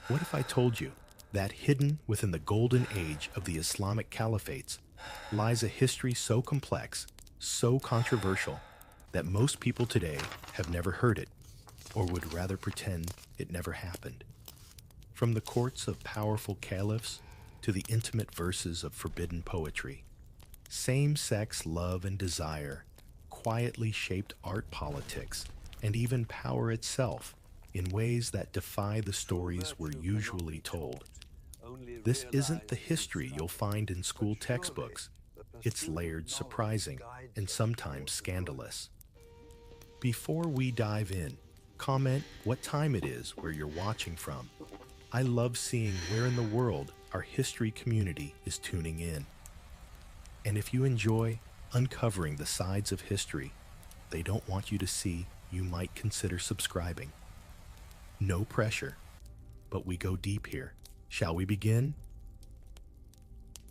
What if I told you that hidden within the golden age of the Islamic Caliphates lies a history so complex, so controversial, that most people today have never heard it, or would rather pretend it never happened? From the courts of powerful caliphs to the intimate verses of forbidden poetry, same-sex love and desire quietly shaped art politics and even power itself in ways that defy the stories we're usually told. This isn't the history you'll find in school textbooks. It's layered, surprising, and sometimes scandalous. Before we dive in, comment what time it is where you're watching from. I love seeing where in the world our history community is tuning in. And if you enjoy uncovering the sides of history they don't want you to see, you might consider subscribing. No pressure, but we go deep here. Shall we begin?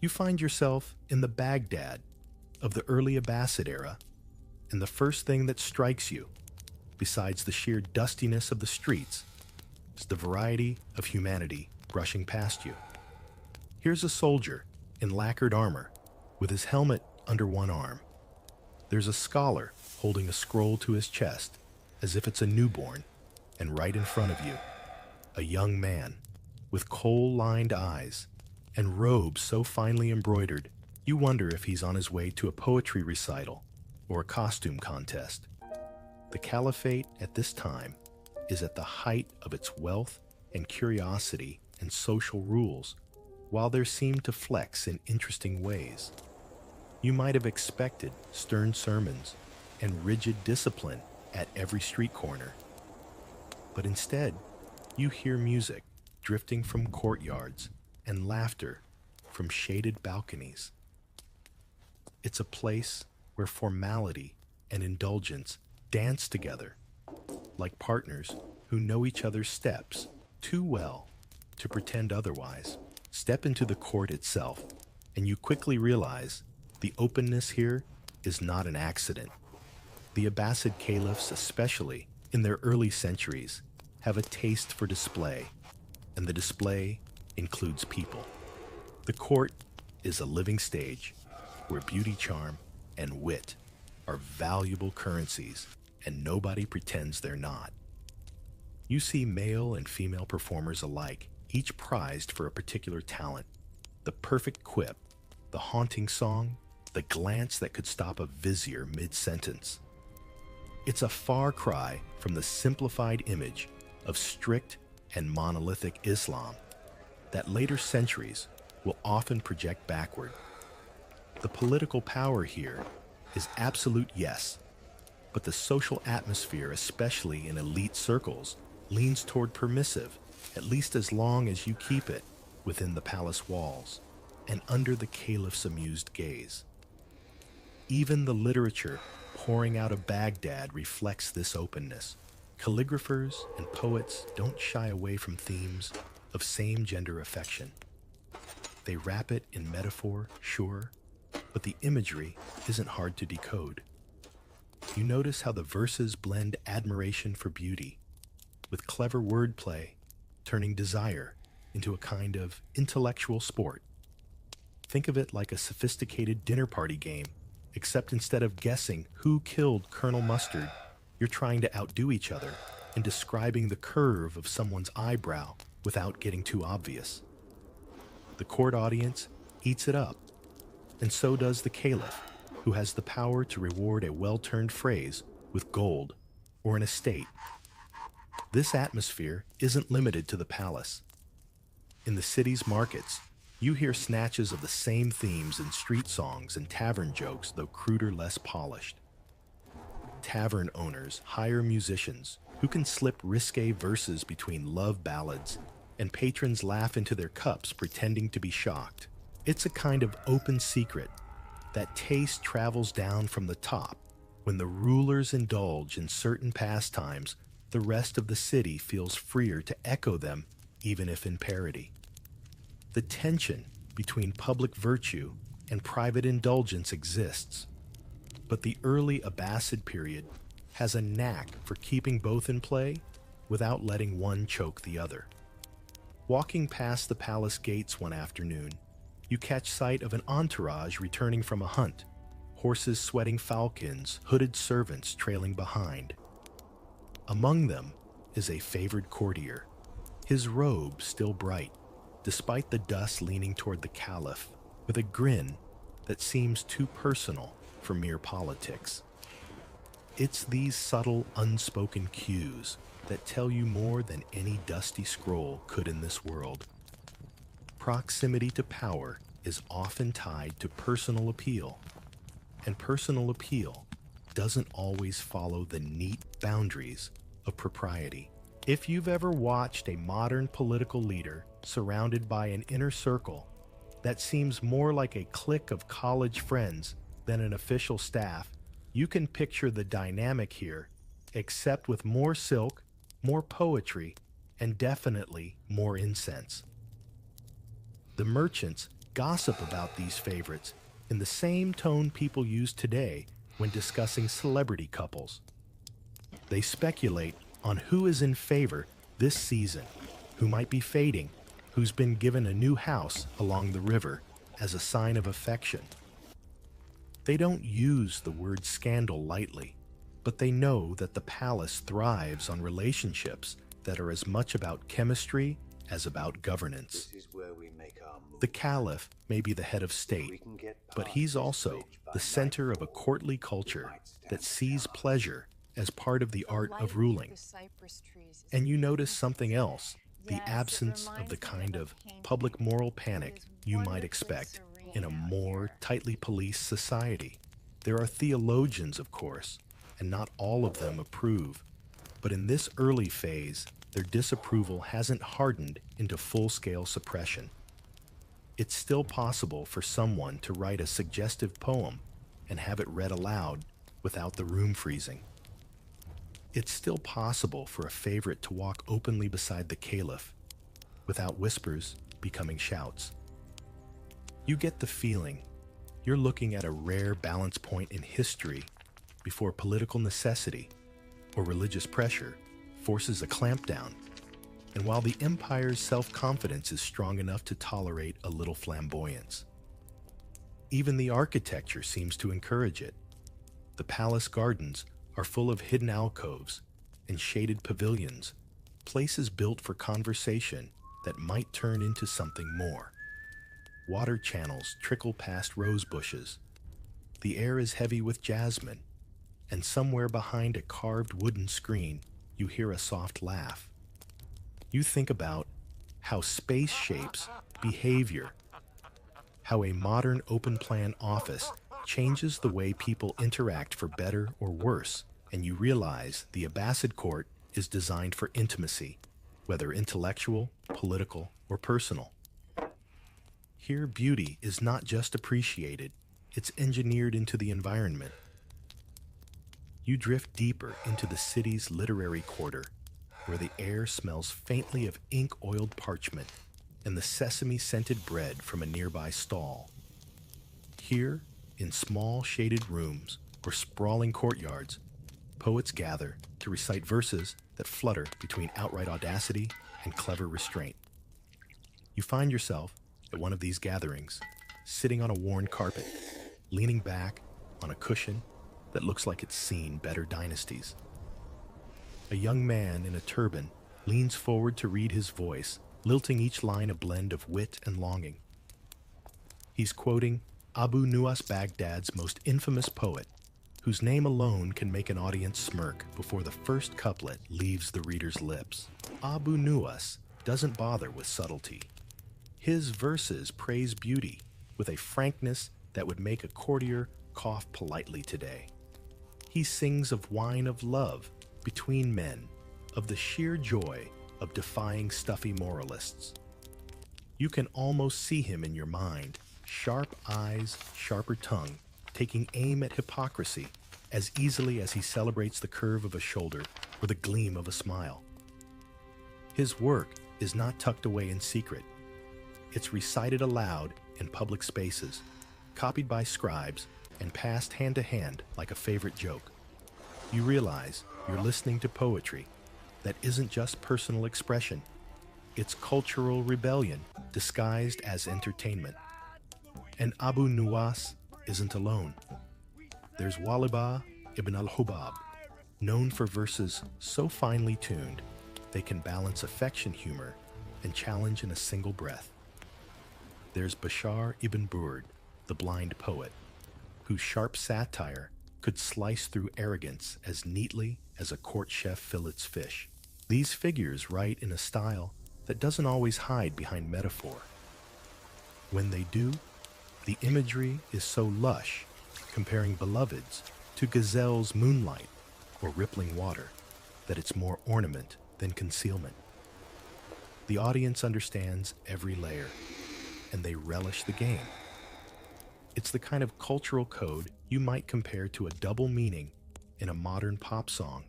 You find yourself in the Baghdad of the early Abbasid era, and the first thing that strikes you, besides the sheer dustiness of the streets, is the variety of humanity brushing past you. Here's a soldier in lacquered armor with his helmet under one arm. There's a scholar holding a scroll to his chest as if it's a newborn, and right in front of you, a young man with coal-lined eyes and robes so finely embroidered you wonder if he's on his way to a poetry recital or a costume contest. The Caliphate at this time is at the height of its wealth and curiosity and social rules, while there seem to flex in interesting ways. You might have expected stern sermons and rigid discipline at every street corner. But instead, you hear music drifting from courtyards and laughter from shaded balconies. It's a place where formality and indulgence dance together, like partners who know each other's steps too well to pretend otherwise. Step into the court itself, and you quickly realize the openness here is not an accident. The Abbasid caliphs, especially in their early centuries, have a taste for display, and the display includes people. The court is a living stage where beauty, charm, and wit are valuable currencies, and nobody pretends they're not. You see male and female performers alike, each prized for a particular talent. The perfect quip, the haunting song, the glance that could stop a vizier mid-sentence. It's a far cry from the simplified image of strict and monolithic Islam that later centuries will often project backward. The political power here is absolute, yes, but the social atmosphere, especially in elite circles, leans toward permissive, at least as long as you keep it within the palace walls and under the caliph's amused gaze. Even the literature pouring out of Baghdad reflects this openness. Calligraphers and poets don't shy away from themes of same-gender affection. They wrap it in metaphor, sure, but the imagery isn't hard to decode. You notice how the verses blend admiration for beauty with clever wordplay, turning desire into a kind of intellectual sport. Think of it like a sophisticated dinner party game, except instead of guessing who killed Colonel Mustard, you're trying to outdo each other in describing the curve of someone's eyebrow without getting too obvious. The court audience eats it up, and so does the caliph, who has the power to reward a well-turned phrase with gold or an estate. This atmosphere isn't limited to the palace. In the city's markets, you hear snatches of the same themes in street songs and tavern jokes, though cruder, less polished. Tavern owners hire musicians who can slip risque verses between love ballads, and patrons laugh into their cups pretending to be shocked. It's a kind of open secret that taste travels down from the top. When the rulers indulge in certain pastimes, the rest of the city feels freer to echo them, even if in parody. The tension between public virtue and private indulgence exists, but the early Abbasid period has a knack for keeping both in play without letting one choke the other. Walking past the palace gates one afternoon, you catch sight of an entourage returning from a hunt, horses sweating falcons, hooded servants trailing behind. Among them is a favored courtier, his robe still bright, despite the dust leaning toward the caliph, with a grin that seems too personal for mere politics. It's these subtle, unspoken cues that tell you more than any dusty scroll could in this world. Proximity to power is often tied to personal appeal, and personal appeal doesn't always follow the neat boundaries of propriety. If you've ever watched a modern political leader surrounded by an inner circle that seems more like a clique of college friends than an official staff, you can picture the dynamic here, except with more silk, more poetry, and definitely more incense. The merchants gossip about these favorites in the same tone people use today when discussing celebrity couples. They speculate on who is in favor this season, who might be fading, who's been given a new house along the river as a sign of affection. They don't use the word scandal lightly, but they know that the palace thrives on relationships that are as much about chemistry as about governance. The caliph may be the head of state, but he's also the center of a courtly culture that sees pleasure as part of the art of ruling. And you notice something else, the absence of the kind of public moral panic you might expect in a more tightly policed society. There are theologians, of course, and not all of them approve, but in this early phase, their disapproval hasn't hardened into full-scale suppression. It's still possible for someone to write a suggestive poem and have it read aloud without the room freezing. It's still possible for a favorite to walk openly beside the caliph without whispers becoming shouts. You get the feeling you're looking at a rare balance point in history before political necessity or religious pressure forces a clampdown, and while the empire's self-confidence is strong enough to tolerate a little flamboyance. Even the architecture seems to encourage it. The palace gardens are full of hidden alcoves and shaded pavilions, places built for conversation that might turn into something more. Water channels trickle past rose bushes. The air is heavy with jasmine, and somewhere behind a carved wooden screen, you hear a soft laugh. You think about how space shapes behavior, how a modern open-plan office changes the way people interact for better or worse, and you realize the Abbasid court is designed for intimacy, whether intellectual, political, or personal. Here, beauty is not just appreciated, it's engineered into the environment. You drift deeper into the city's literary quarter, where the air smells faintly of ink-oiled parchment and the sesame-scented bread from a nearby stall. Here, in small shaded rooms or sprawling courtyards, poets gather to recite verses that flutter between outright audacity and clever restraint. You find yourself at one of these gatherings, sitting on a worn carpet, leaning back on a cushion that looks like it's seen better dynasties. A young man in a turban leans forward to read his voice, lilting each line a blend of wit and longing. He's quoting Abu Nuwas Baghdad's most infamous poet, whose name alone can make an audience smirk before the first couplet leaves the reader's lips. Abu Nuwas doesn't bother with subtlety. His verses praise beauty with a frankness that would make a courtier cough politely today. He sings of wine of love between men, of the sheer joy of defying stuffy moralists. You can almost see him in your mind, sharp eyes, sharper tongue, taking aim at hypocrisy as easily as he celebrates the curve of a shoulder or the gleam of a smile. His work is not tucked away in secret. It's recited aloud in public spaces, copied by scribes, and passed hand to hand like a favorite joke. You realize you're listening to poetry that isn't just personal expression. It's cultural rebellion disguised as entertainment. And Abu Nuwas isn't alone. There's Walibah ibn al-Hubab, known for verses so finely tuned they can balance affection humor and challenge in a single breath. There's Bashar ibn Burd, the blind poet, whose sharp satire could slice through arrogance as neatly as a court chef fillets fish. These figures write in a style that doesn't always hide behind metaphor. When they do, the imagery is so lush, comparing beloveds to gazelles' moonlight or rippling water, that it's more ornament than concealment. The audience understands every layer, and they relish the game. It's the kind of cultural code you might compare to a double meaning in a modern pop song,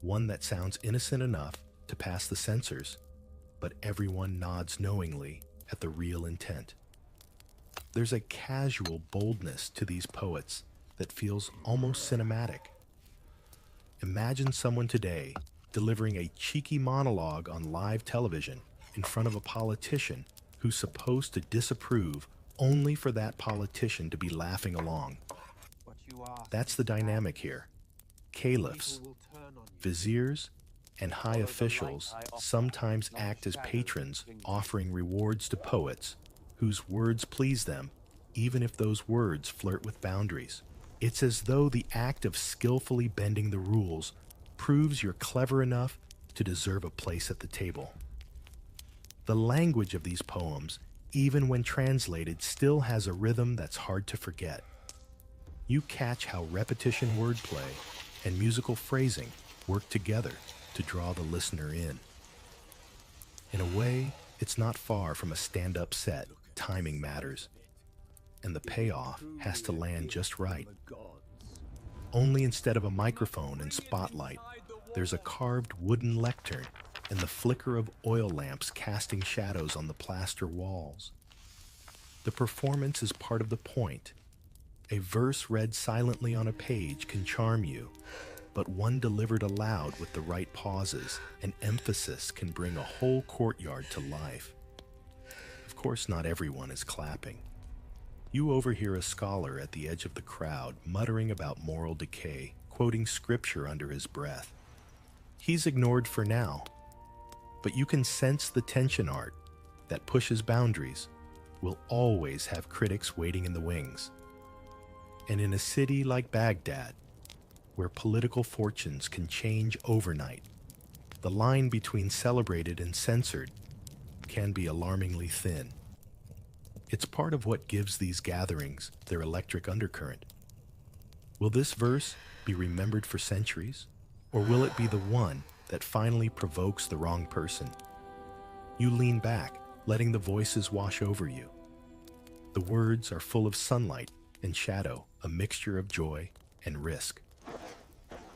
one that sounds innocent enough to pass the censors, but everyone nods knowingly at the real intent. There's a casual boldness to these poets that feels almost cinematic. Imagine someone today delivering a cheeky monologue on live television in front of a politician who's supposed to disapprove only for that politician to be laughing along. That's the dynamic here. Caliphs, viziers, and high officials sometimes act as patrons, offering rewards to poets whose words please them, even if those words flirt with boundaries. It's as though the act of skillfully bending the rules proves you're clever enough to deserve a place at the table. The language of these poems, even when translated, still has a rhythm that's hard to forget. You catch how repetition, wordplay, and musical phrasing work together to draw the listener in. In a way, it's not far from a stand-up set. Timing matters, and the payoff has to land just right. Only instead of a microphone and spotlight, there's a carved wooden lectern and the flicker of oil lamps casting shadows on the plaster walls. The performance is part of the point. A verse read silently on a page can charm you, but one delivered aloud with the right pauses and emphasis can bring a whole courtyard to life. Of course, not everyone is clapping. You overhear a scholar at the edge of the crowd muttering about moral decay, quoting scripture under his breath. He's ignored for now, but you can sense the tension. Art that pushes boundaries will always have critics waiting in the wings. And in a city like Baghdad, where political fortunes can change overnight, the line between celebrated and censored can be alarmingly thin. It's part of what gives these gatherings their electric undercurrent. Will this verse be remembered for centuries, or will it be the one that finally provokes the wrong person? You lean back, letting the voices wash over you. The words are full of sunlight and shadow, a mixture of joy and risk.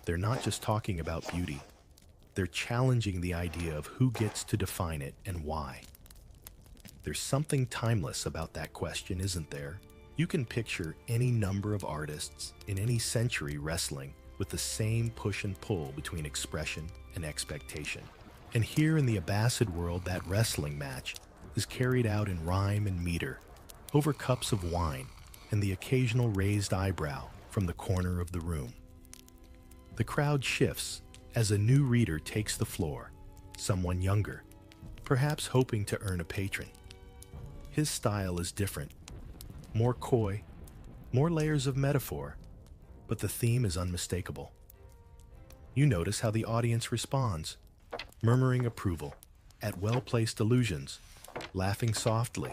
They're not just talking about beauty. They're challenging the idea of who gets to define it and why. There's something timeless about that question, isn't there? You can picture any number of artists in any century wrestling with the same push and pull between expression and expectation. And here in the Abbasid world, that wrestling match is carried out in rhyme and meter, over cups of wine and the occasional raised eyebrow from the corner of the room. The crowd shifts as a new reader takes the floor, someone younger, perhaps hoping to earn a patron. His style is different, more coy, more layers of metaphor, but the theme is unmistakable. You notice how the audience responds, murmuring approval at well-placed allusions, laughing softly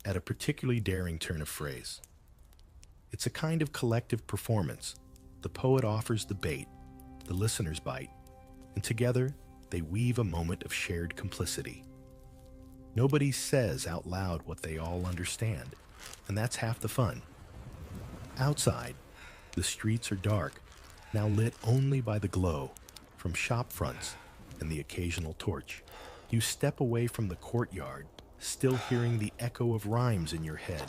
at a particularly daring turn of phrase. It's a kind of collective performance. The poet offers the bait, the listeners bite, and together they weave a moment of shared complicity. Nobody says out loud what they all understand, and that's half the fun. Outside, the streets are dark, now lit only by the glow from shop fronts and the occasional torch. You step away from the courtyard, still hearing the echo of rhymes in your head,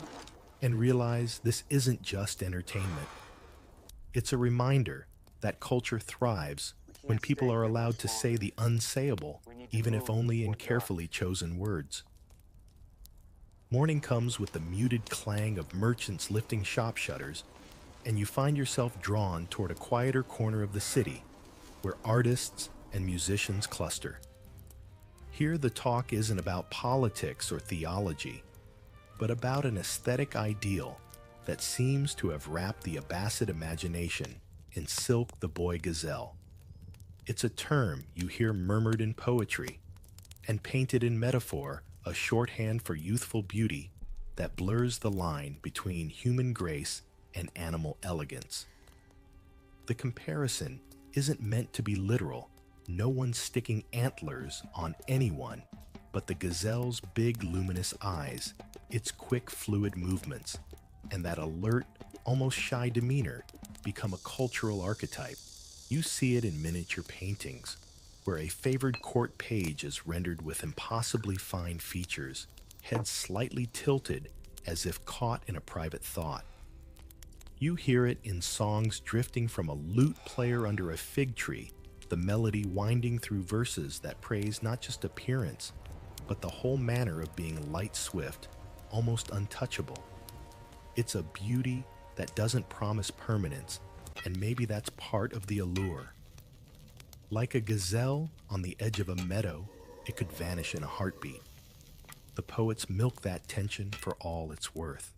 and realize this isn't just entertainment. It's a reminder that culture thrives when people are allowed to say the unsayable, even if only in carefully chosen words. Morning comes with the muted clang of merchants lifting shop shutters, and you find yourself drawn toward a quieter corner of the city where artists and musicians cluster. Here, the talk isn't about politics or theology, but about an aesthetic ideal that seems to have wrapped the Abbasid imagination in Silk the Boy Gazelle. It's a term you hear murmured in poetry and painted in metaphor, a shorthand for youthful beauty that blurs the line between human grace and animal elegance. The comparison isn't meant to be literal. No one's sticking antlers on anyone, but the gazelle's big luminous eyes, its quick fluid movements, and that alert, almost shy demeanor become a cultural archetype. You see it in miniature paintings, where a favored court page is rendered with impossibly fine features, head slightly tilted as if caught in a private thought. You hear it in songs drifting from a lute player under a fig tree, the melody winding through verses that praise not just appearance, but the whole manner of being light-swift, almost untouchable. It's a beauty that doesn't promise permanence, and maybe that's part of the allure. Like a gazelle on the edge of a meadow, it could vanish in a heartbeat. The poets milk that tension for all it's worth.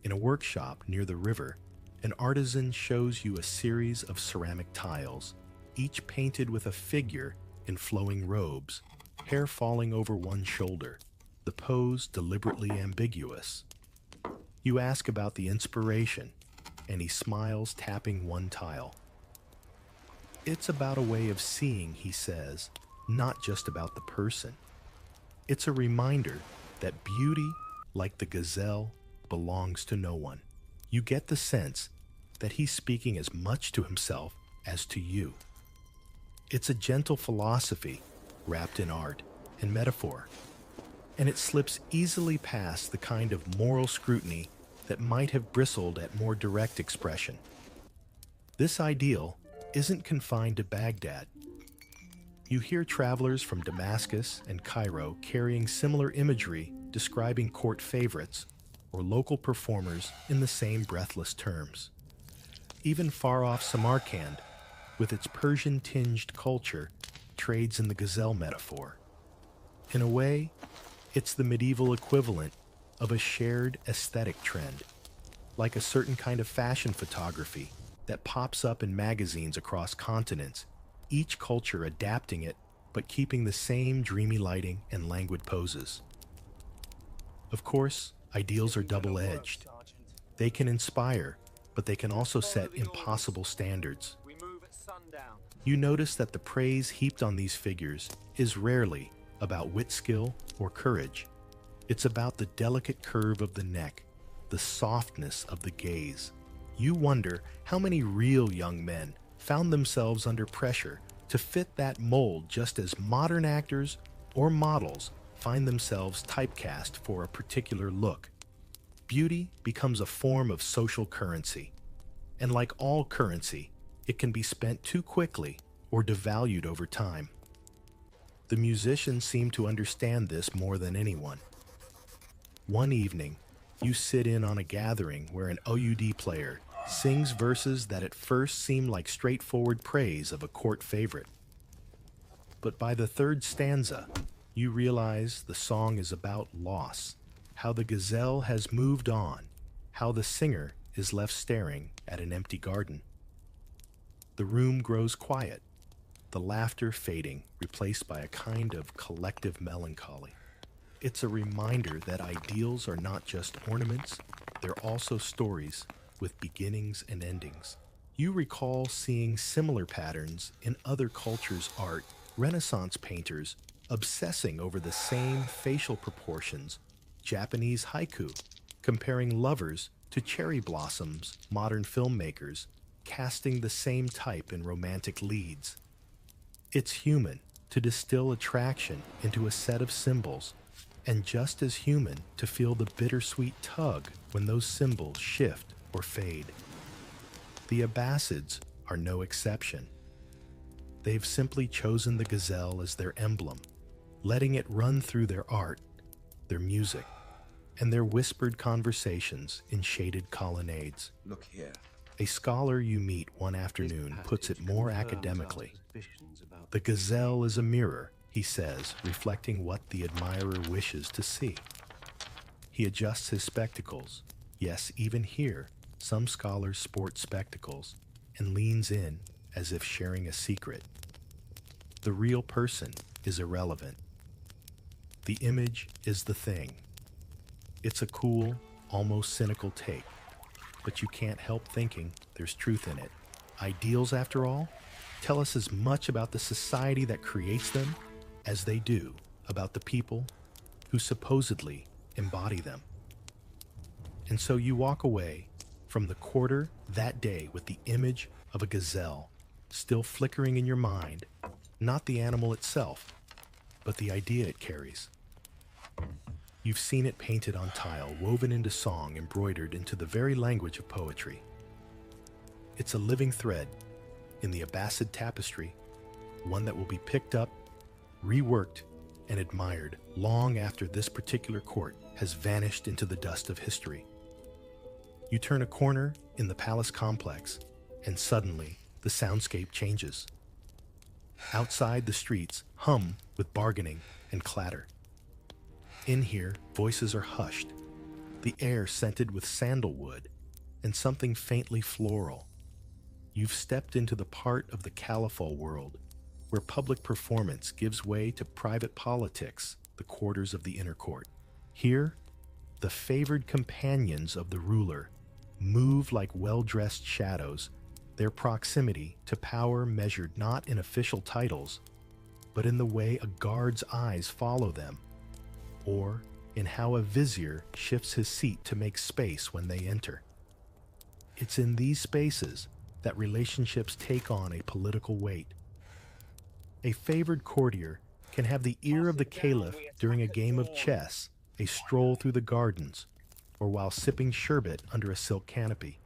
In a workshop near the river, an artisan shows you a series of ceramic tiles, each painted with a figure in flowing robes, hair falling over one shoulder, the pose deliberately ambiguous. You ask about the inspiration, and he smiles, tapping one tile. It's about a way of seeing, he says, not just about the person. It's a reminder that beauty, like the gazelle, belongs to no one. You get the sense that he's speaking as much to himself as to you. It's a gentle philosophy wrapped in art and metaphor, and it slips easily past the kind of moral scrutiny that might have bristled at more direct expression. This ideal isn't confined to Baghdad. You hear travelers from Damascus and Cairo carrying similar imagery describing court favorites or local performers in the same breathless terms. Even far-off Samarkand, with its Persian-tinged culture, trades in the gazelle metaphor. In a way, it's the medieval equivalent of a shared aesthetic trend, like a certain kind of fashion photography that pops up in magazines across continents, each culture adapting it but keeping the same dreamy lighting and languid poses. Of course, ideals are double-edged. They can inspire, but they can also set impossible standards. You notice that the praise heaped on these figures is rarely about wit skill or courage. It's about the delicate curve of the neck, the softness of the gaze. You wonder how many real young men found themselves under pressure to fit that mold, just as modern actors or models find themselves typecast for a particular look. Beauty becomes a form of social currency, and like all currency, it can be spent too quickly or devalued over time. The musicians seem to understand this more than anyone. One evening, you sit in on a gathering where an oud player sings verses that at first seem like straightforward praise of a court favorite. But by the third stanza, you realize the song is about loss, how the gazelle has moved on, how the singer is left staring at an empty garden. The room grows quiet, the laughter fading, replaced by a kind of collective melancholy. It's a reminder that ideals are not just ornaments, they're also stories with beginnings and endings. You recall seeing similar patterns in other cultures' art, Renaissance painters obsessing over the same facial proportions, Japanese haiku, comparing lovers to cherry blossoms, modern filmmakers casting the same type in romantic leads. It's human to distill attraction into a set of symbols, and just as human to feel the bittersweet tug when those symbols shift or fade. The Abbasids are no exception. They've simply chosen the gazelle as their emblem, letting it run through their art, their music, and their whispered conversations in shaded colonnades. Look here. A scholar you meet one afternoon puts it more academically. The gazelle is a mirror, he says, reflecting what the admirer wishes to see. He adjusts his spectacles. Yes, even here, some scholars sport spectacles, and leans in as if sharing a secret. The real person is irrelevant. The image is the thing. It's a cool, almost cynical take, but you can't help thinking there's truth in it. Ideals, after all, tell us as much about the society that creates them as they do about the people who supposedly embody them. And so you walk away from the quarter that day with the image of a gazelle still flickering in your mind, not the animal itself, but the idea it carries. You've seen it painted on tile, woven into song, embroidered into the very language of poetry. It's a living thread in the Abbasid tapestry, one that will be picked up, reworked, and admired long after this particular court has vanished into the dust of history. You turn a corner in the palace complex, and suddenly the soundscape changes. Outside, the streets hum with bargaining and clatter. In here, voices are hushed, the air scented with sandalwood and something faintly floral. You've stepped into the part of the Caliphate world where public performance gives way to private politics, the quarters of the inner court. Here, the favored companions of the ruler move like well-dressed shadows, their proximity to power measured not in official titles, but in the way a guard's eyes follow them, or in how a vizier shifts his seat to make space when they enter. It's in these spaces that relationships take on a political weight. A favored courtier can have the ear of the caliph during a game of chess, a stroll through the gardens, or while sipping sherbet under a silk canopy.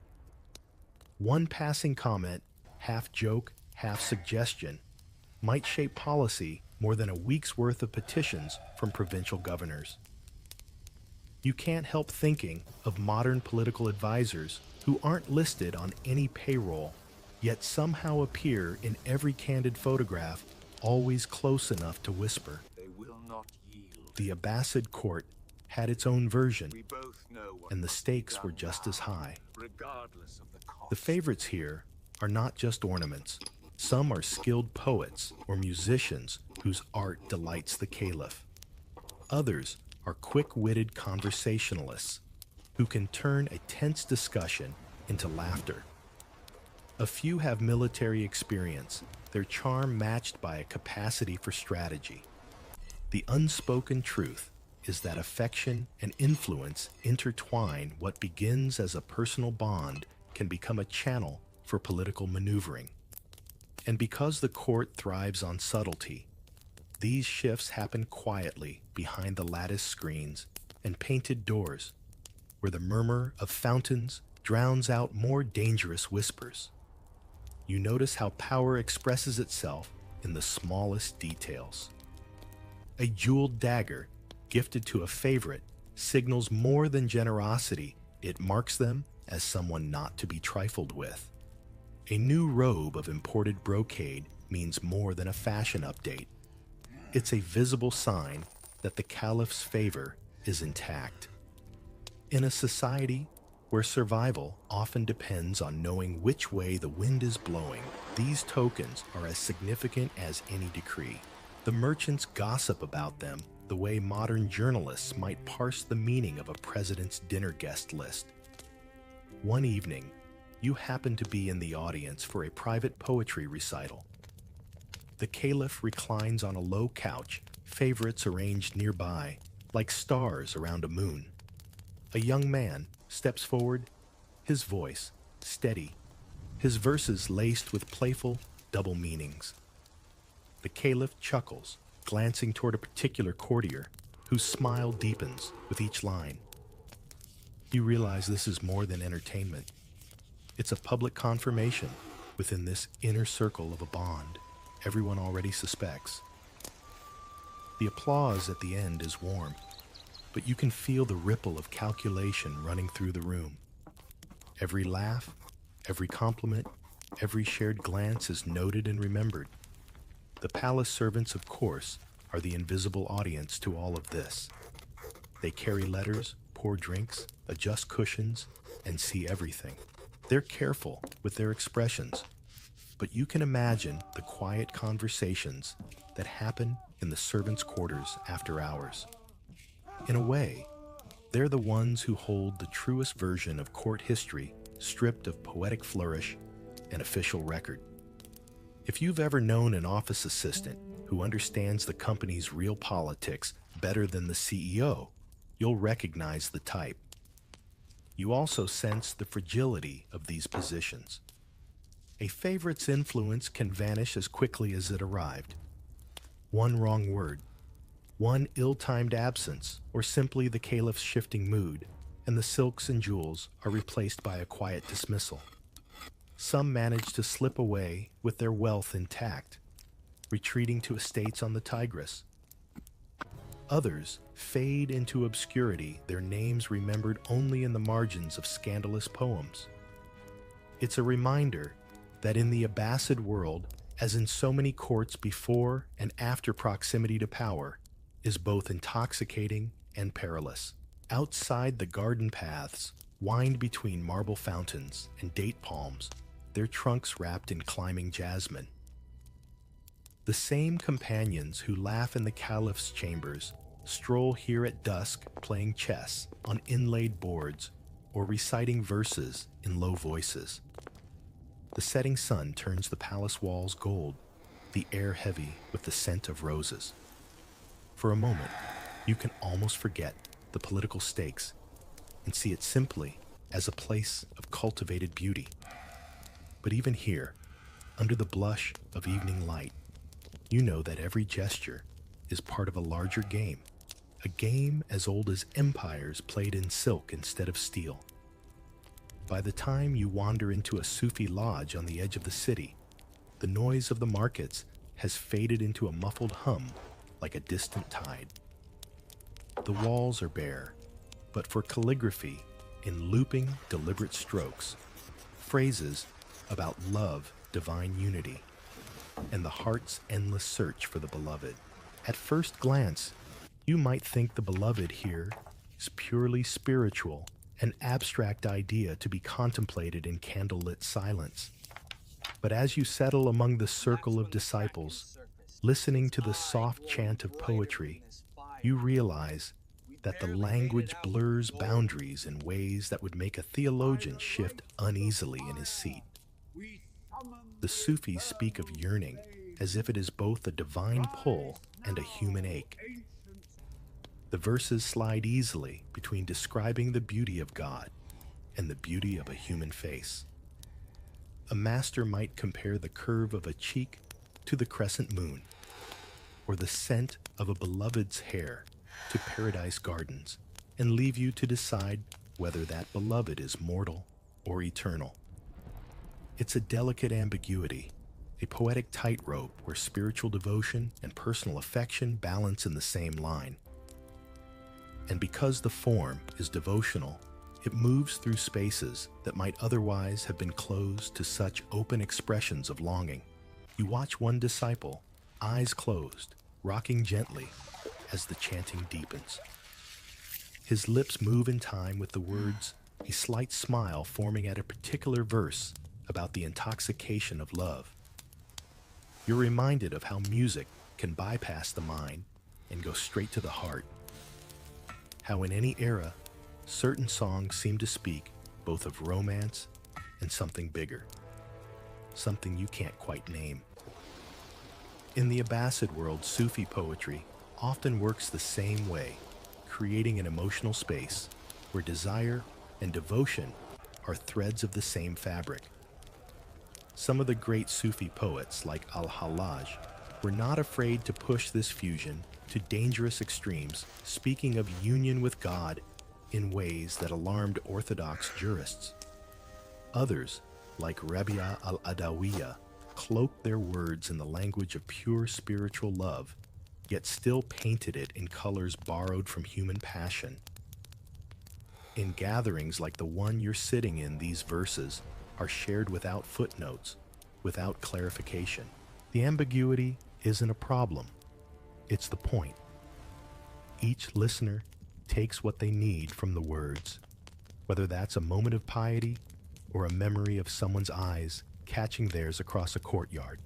One passing comment, half joke, half suggestion, might shape policy more than a week's worth of petitions from provincial governors. You can't help thinking of modern political advisors who aren't listed on any payroll, yet somehow appear in every candid photograph, always close enough to whisper. They will not yield. The Abbasid court had its own version, We both know what and the must stakes be were done just now, as high. regardless of the cost. The favorites here are not just ornaments. Some are skilled poets or musicians whose art delights the caliph. Others are quick-witted conversationalists who can turn a tense discussion into laughter. A few have military experience, their charm matched by a capacity for strategy. The unspoken truth is that affection and influence intertwine. What begins as a personal bond can become a channel for political maneuvering. And because the court thrives on subtlety, these shifts happen quietly behind the lattice screens and painted doors, where the murmur of fountains drowns out more dangerous whispers. You notice how power expresses itself in the smallest details. A jeweled dagger gifted to a favorite signals more than generosity. It marks them as someone not to be trifled with. A new robe of imported brocade means more than a fashion update. It's a visible sign that the caliph's favor is intact. In a society where survival often depends on knowing which way the wind is blowing, these tokens are as significant as any decree. The merchants gossip about them the way modern journalists might parse the meaning of a president's dinner guest list. One evening, you happen to be in the audience for a private poetry recital. The caliph reclines on a low couch, favorites arranged nearby, like stars around a moon. A young man steps forward, his voice steady, his verses laced with playful double meanings. The caliph chuckles, glancing toward a particular courtier, whose smile deepens with each line. You realize this is more than entertainment. It's a public confirmation within this inner circle of a bond. everyone already suspects. The applause at the end is warm, but you can feel the ripple of calculation running through the room. Every laugh, every compliment, every shared glance is noted and remembered. The palace servants, of course, are the invisible audience to all of this. They carry letters, pour drinks, adjust cushions, and see everything. They're careful with their expressions, but you can imagine the quiet conversations that happen in the servants' quarters after hours. In a way, they're the ones who hold the truest version of court history, stripped of poetic flourish and official record. If you've ever known an office assistant who understands the company's real politics better than the CEO, you'll recognize the type. You also sense the fragility of these positions. A favorite's influence can vanish as quickly as it arrived. One wrong word, one ill-timed absence, or simply the caliph's shifting mood, and the silks and jewels are replaced by a quiet dismissal. Some manage to slip away with their wealth intact, retreating to estates on the Tigris. Others fade into obscurity, their names remembered only in the margins of scandalous poems. It's a reminder that in the Abbasid world, as in so many courts before and after proximity to power, is both intoxicating and perilous. Outside, the garden paths wind between marble fountains and date palms, their trunks wrapped in climbing jasmine. The same companions who laugh in the caliph's chambers stroll here at dusk playing chess on inlaid boards or reciting verses in low voices. The setting sun turns the palace walls gold, the air heavy with the scent of roses. For a moment, you can almost forget the political stakes and see it simply as a place of cultivated beauty. But even here, under the blush of evening light, you know that every gesture is part of a larger game, a game as old as empires played in silk instead of steel. By the time you wander into a Sufi lodge on the edge of the city, the noise of the markets has faded into a muffled hum like a distant tide. The walls are bare, but for calligraphy in looping, deliberate strokes, phrases about love, divine unity, and the heart's endless search for the beloved. At first glance, you might think the beloved here is purely spiritual, an abstract idea to be contemplated in candlelit silence. But as you settle among the circle of disciples, listening to the soft chant of poetry, you realize that the language blurs boundaries in ways that would make a theologian shift uneasily in his seat. The Sufis speak of yearning as if it is both a divine pull and a human ache. The verses slide easily between describing the beauty of God and the beauty of a human face. A master might compare the curve of a cheek to the crescent moon, or the scent of a beloved's hair to paradise gardens, and leave you to decide whether that beloved is mortal or eternal. It's a delicate ambiguity, a poetic tightrope where spiritual devotion and personal affection balance in the same line. And because the form is devotional, it moves through spaces that might otherwise have been closed to such open expressions of longing. You watch one disciple, eyes closed, rocking gently as the chanting deepens. His lips move in time with the words, a slight smile forming at a particular verse about the intoxication of love. You're reminded of how music can bypass the mind and go straight to the heart. How in any era, certain songs seem to speak both of romance and something bigger, something you can't quite name. In the Abbasid world, Sufi poetry often works the same way, creating an emotional space where desire and devotion are threads of the same fabric. Some of the great Sufi poets, like Al-Hallaj, were not afraid to push this fusion to dangerous extremes, speaking of union with God in ways that alarmed orthodox jurists. Others, like Rabia al-Adawiya, cloaked their words in the language of pure spiritual love, yet still painted it in colors borrowed from human passion. In gatherings like the one you're sitting in, these verses are shared without footnotes, without clarification. The ambiguity isn't a problem, it's the point. Each listener takes what they need from the words, whether that's a moment of piety or a memory of someone's eyes catching theirs across a courtyard.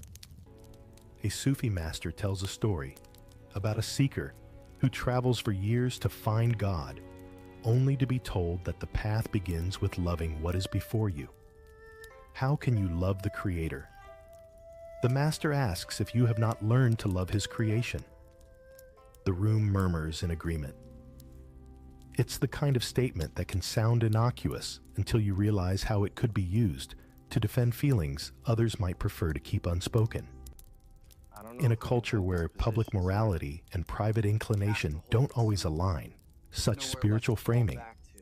A Sufi master tells a story about a seeker who travels for years to find God, only to be told that the path begins with loving what is before you. How can you love the Creator? The master asks if you have not learned to love his creation. The room murmurs in agreement. It's the kind of statement that can sound innocuous until you realize how it could be used to defend feelings others might prefer to keep unspoken. In a culture where public morality and private inclination don't always align, such spiritual framing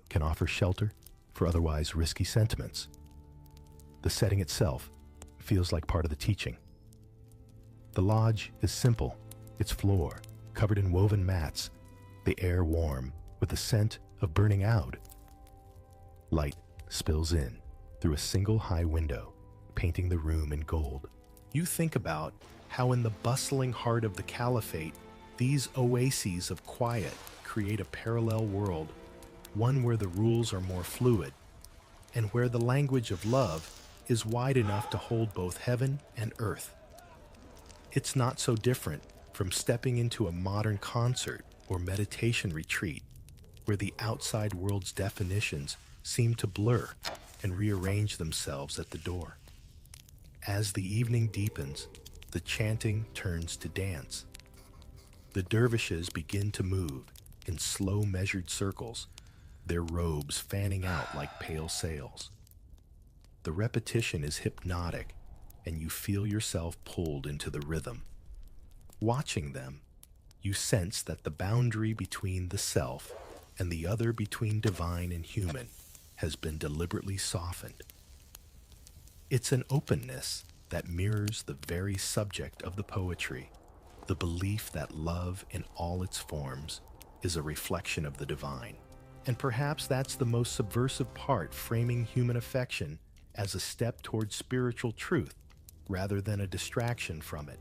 can offer shelter for otherwise risky sentiments. The setting itself feels like part of the teaching. The lodge is simple, its floor covered in woven mats, the air warm with the scent of burning oud. Light spills in through a single high window, painting the room in gold. You think about how in the bustling heart of the Caliphate, these oases of quiet create a parallel world, one where the rules are more fluid, and where the language of love is wide enough to hold both heaven and earth. It's not so different from stepping into a modern concert or meditation retreat, where the outside world's definitions seem to blur and rearrange themselves at the door. As the evening deepens, the chanting turns to dance. The dervishes begin to move in slow measured circles, their robes fanning out like pale sails. The repetition is hypnotic, and you feel yourself pulled into the rhythm. Watching them, you sense that the boundary between the self and the other, between divine and human, has been deliberately softened. It's an openness that mirrors the very subject of the poetry, the belief that love in all its forms is a reflection of the divine. And perhaps that's the most subversive part, framing human affection as a step towards spiritual truth rather than a distraction from it.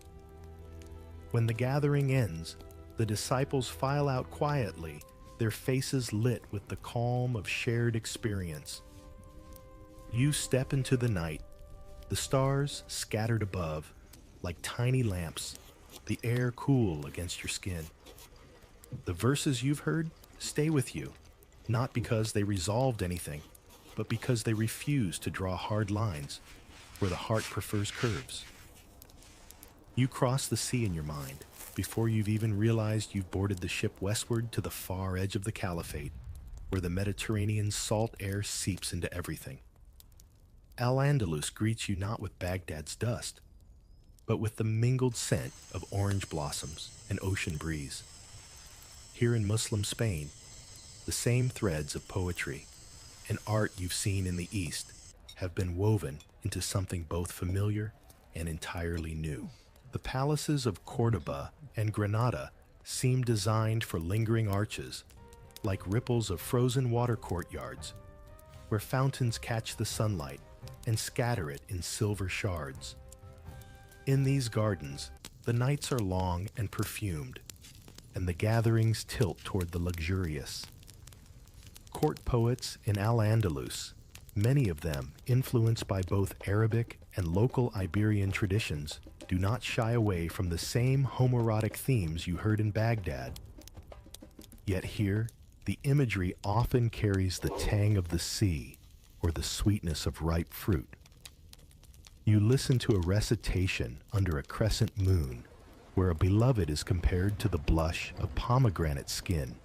When the gathering ends, the disciples file out quietly, their faces lit with the calm of shared experience. You step into the night, the stars scattered above like tiny lamps, the air cool against your skin. The verses you've heard stay with you, not because they resolved anything, but because they refuse to draw hard lines where the heart prefers curves. You cross the sea in your mind before you've even realized you've boarded the ship westward to the far edge of the Caliphate, where the Mediterranean's salt air seeps into everything. Al-Andalus greets you not with Baghdad's dust, but with the mingled scent of orange blossoms and ocean breeze. Here in Muslim Spain, the same threads of poetry and art you've seen in the East have been woven into something both familiar and entirely new. The palaces of Cordoba and Granada seem designed for lingering arches, like ripples of frozen water courtyards, where fountains catch the sunlight and scatter it in silver shards. In these gardens, the nights are long and perfumed, and the gatherings tilt toward the luxurious. Court poets in Al-Andalus, many of them influenced by both Arabic and local Iberian traditions, do not shy away from the same homoerotic themes you heard in Baghdad. Yet here, the imagery often carries the tang of the sea or the sweetness of ripe fruit. You listen to a recitation under a crescent moon where a beloved is compared to the blush of pomegranate skin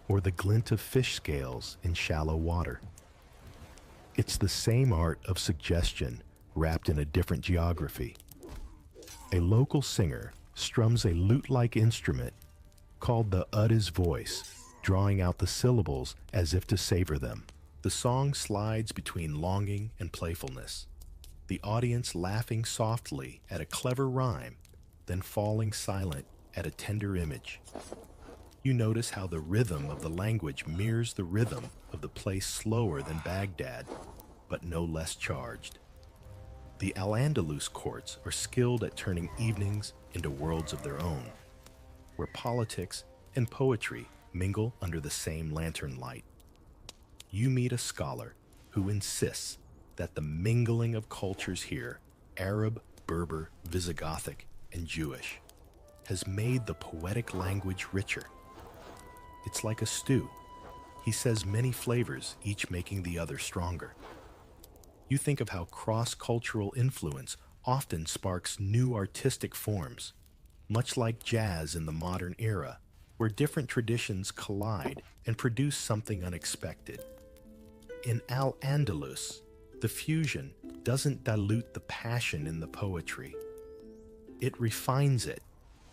or the glint of fish scales in shallow water. It's the same art of suggestion wrapped in a different geography. A local singer strums a lute-like instrument called the ud's voice, drawing out the syllables as if to savor them. The song slides between longing and playfulness, the audience laughing softly at a clever rhyme, then falling silent at a tender image. You notice how the rhythm of the language mirrors the rhythm of the place slower than Baghdad, but no less charged. The Al-Andalus courts are skilled at turning evenings into worlds of their own, where politics and poetry mingle under the same lantern light. You meet a scholar who insists that the mingling of cultures here, Arab, Berber, Visigothic, and Jewish, has made the poetic language richer. It's like a stew. He says many flavors, each making the other stronger. You think of how cross-cultural influence often sparks new artistic forms, much like jazz in the modern era, where different traditions collide and produce something unexpected. In Al-Andalus, the fusion doesn't dilute the passion in the poetry. It refines it,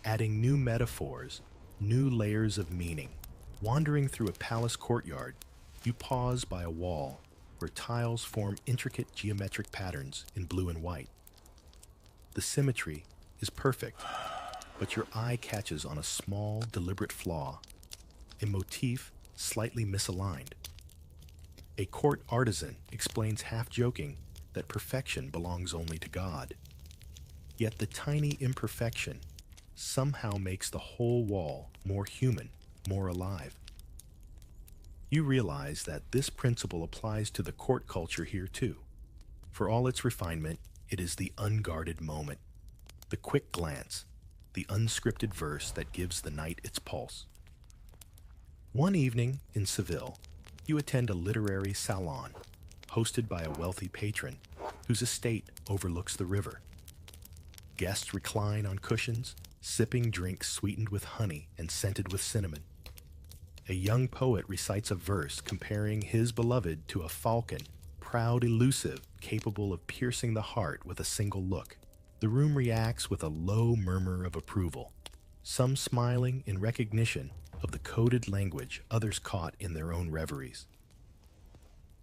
adding new metaphors, new layers of meaning. Wandering through a palace courtyard, you pause by a wall where tiles form intricate geometric patterns in blue and white. The symmetry is perfect, but your eye catches on a small, deliberate flaw, a motif slightly misaligned. A court artisan explains half-joking that perfection belongs only to God. Yet the tiny imperfection somehow makes the whole wall more human, more alive. You realize that this principle applies to the court culture here too. For all its refinement, it is the unguarded moment, the quick glance, the unscripted verse that gives the night its pulse. One evening in Seville, you attend a literary salon hosted by a wealthy patron whose estate overlooks the river. Guests recline on cushions, sipping drinks sweetened with honey and scented with cinnamon. A young poet recites a verse comparing his beloved to a falcon, proud, elusive, capable of piercing the heart with a single look. The room reacts with a low murmur of approval, some smiling in recognition of the coded language others caught in their own reveries.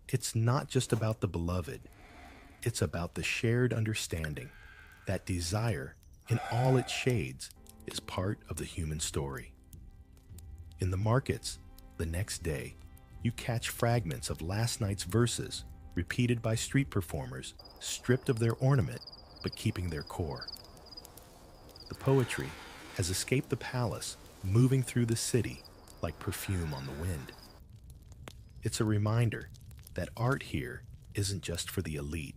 It's not just about the beloved, it's about the shared understanding that desire, in all its shades, is part of the human story. In the markets, the next day, you catch fragments of last night's verses repeated by street performers, stripped of their ornament but keeping their core. The poetry has escaped the palace, moving through the city like perfume on the wind. It's a reminder that art here isn't just for the elite.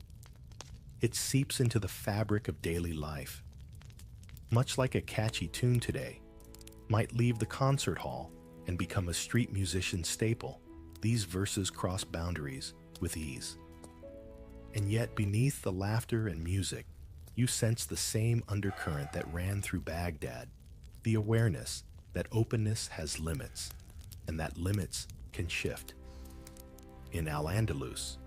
It seeps into the fabric of daily life. Much like a catchy tune today might leave the concert hall and become a street musician's staple, these verses cross boundaries with ease. And yet beneath the laughter and music, you sense the same undercurrent that ran through Baghdad, the awareness that openness has limits, and that limits can shift. In Al-Andalus,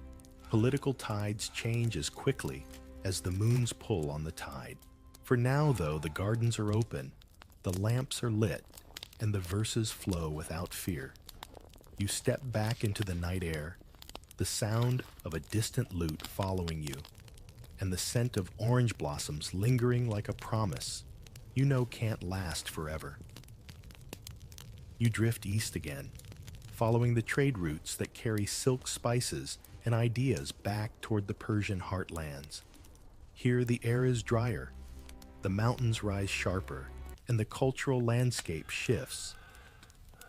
political tides change as quickly as the moon's pull on the tide. For now, though, the gardens are open, the lamps are lit, and the verses flow without fear. You step back into the night air, the sound of a distant lute following you, and the scent of orange blossoms lingering like a promise you know can't last forever. You drift east again, following the trade routes that carry silk spices and ideas back toward the Persian heartlands. Here the air is drier, the mountains rise sharper, and the cultural landscape shifts.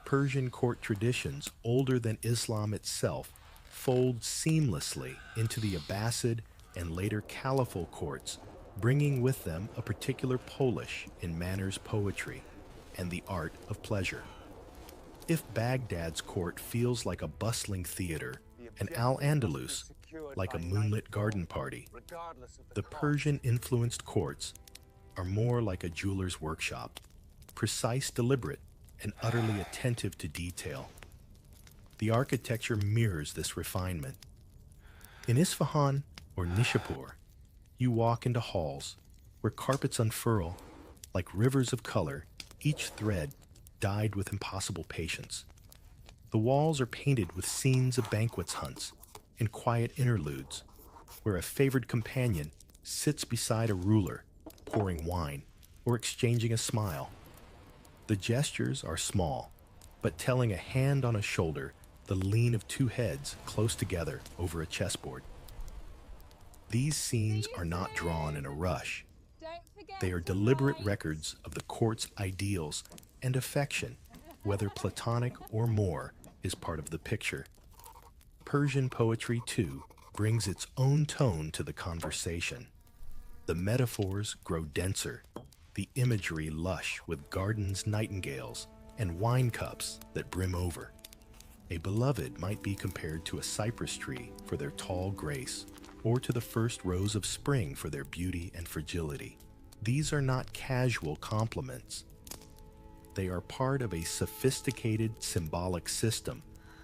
Persian court traditions older than Islam itself fold seamlessly into the Abbasid and later Caliphal courts, bringing with them a particular polish in manners poetry and the art of pleasure. If Baghdad's court feels like a bustling theater and Al-Andalus like a moonlit garden party, the Persian-influenced courts are more like a jeweler's workshop, precise, deliberate, and utterly attentive to detail. The architecture mirrors this refinement. In Isfahan or Nishapur, you walk into halls where carpets unfurl like rivers of color, each thread dyed with impossible patience. The walls are painted with scenes of banquets hunts and quiet interludes, where a favored companion sits beside a ruler, pouring wine or exchanging a smile. The gestures are small, but telling a hand on a shoulder, the lean of two heads close together over a chessboard. These scenes are not drawn in a rush. They are deliberate records of the court's ideals, and affection, whether platonic or more, is part of the picture. Persian poetry, too, brings its own tone to the conversation. The metaphors grow denser, the imagery lush with gardens, nightingales, and wine cups that brim over. A beloved might be compared to a cypress tree for their tall grace, or to the first rose of spring for their beauty and fragility. These are not casual compliments. They are part of a sophisticated symbolic system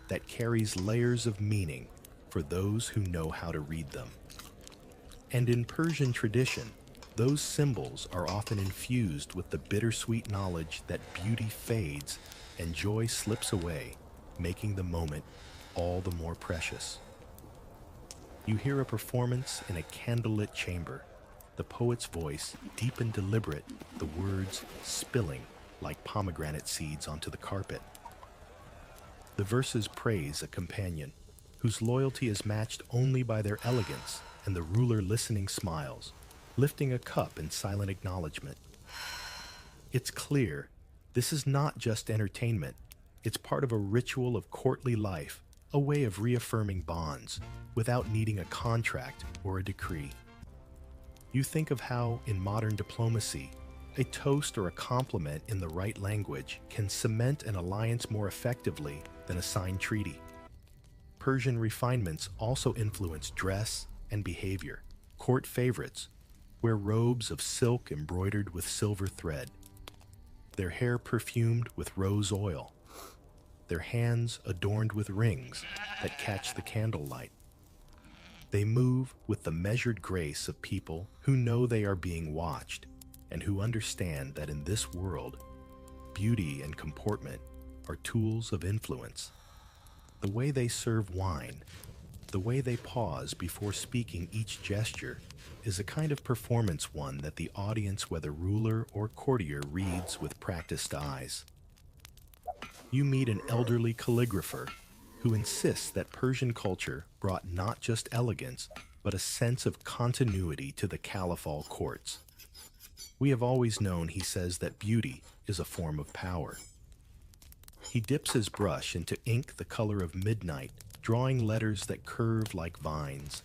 that carries layers of meaning for those who know how to read them. And in Persian tradition, those symbols are often infused with the bittersweet knowledge that beauty fades and joy slips away, making the moment all the more precious. You hear a performance in a candlelit chamber, the poet's voice deep and deliberate, the words spilling like pomegranate seeds onto the carpet. The verses praise a companion whose loyalty is matched only by their elegance, and the ruler listening smiles, lifting a cup in silent acknowledgement. It's clear this is not just entertainment, it's part of a ritual of courtly life, a way of reaffirming bonds without needing a contract or a decree. You think of how, in modern diplomacy, a toast or a compliment in the right language can cement an alliance more effectively than a signed treaty. Persian refinements also influence dress and behavior. Court favorites wear robes of silk embroidered with silver thread, their hair perfumed with rose oil, their hands adorned with rings that catch the candlelight. They move with the measured grace of people who know they are being watched and who understand that in this world, beauty and comportment are tools of influence. The way they serve wine, the way they pause before speaking each gesture, is a kind of performance one that the audience, whether ruler or courtier, reads with practiced eyes. You meet an elderly calligrapher who insists that Persian culture brought not just elegance, but a sense of continuity to the Caliphate courts. We have always known, he says, that beauty is a form of power. He dips his brush into ink the color of midnight, drawing letters that curve like vines.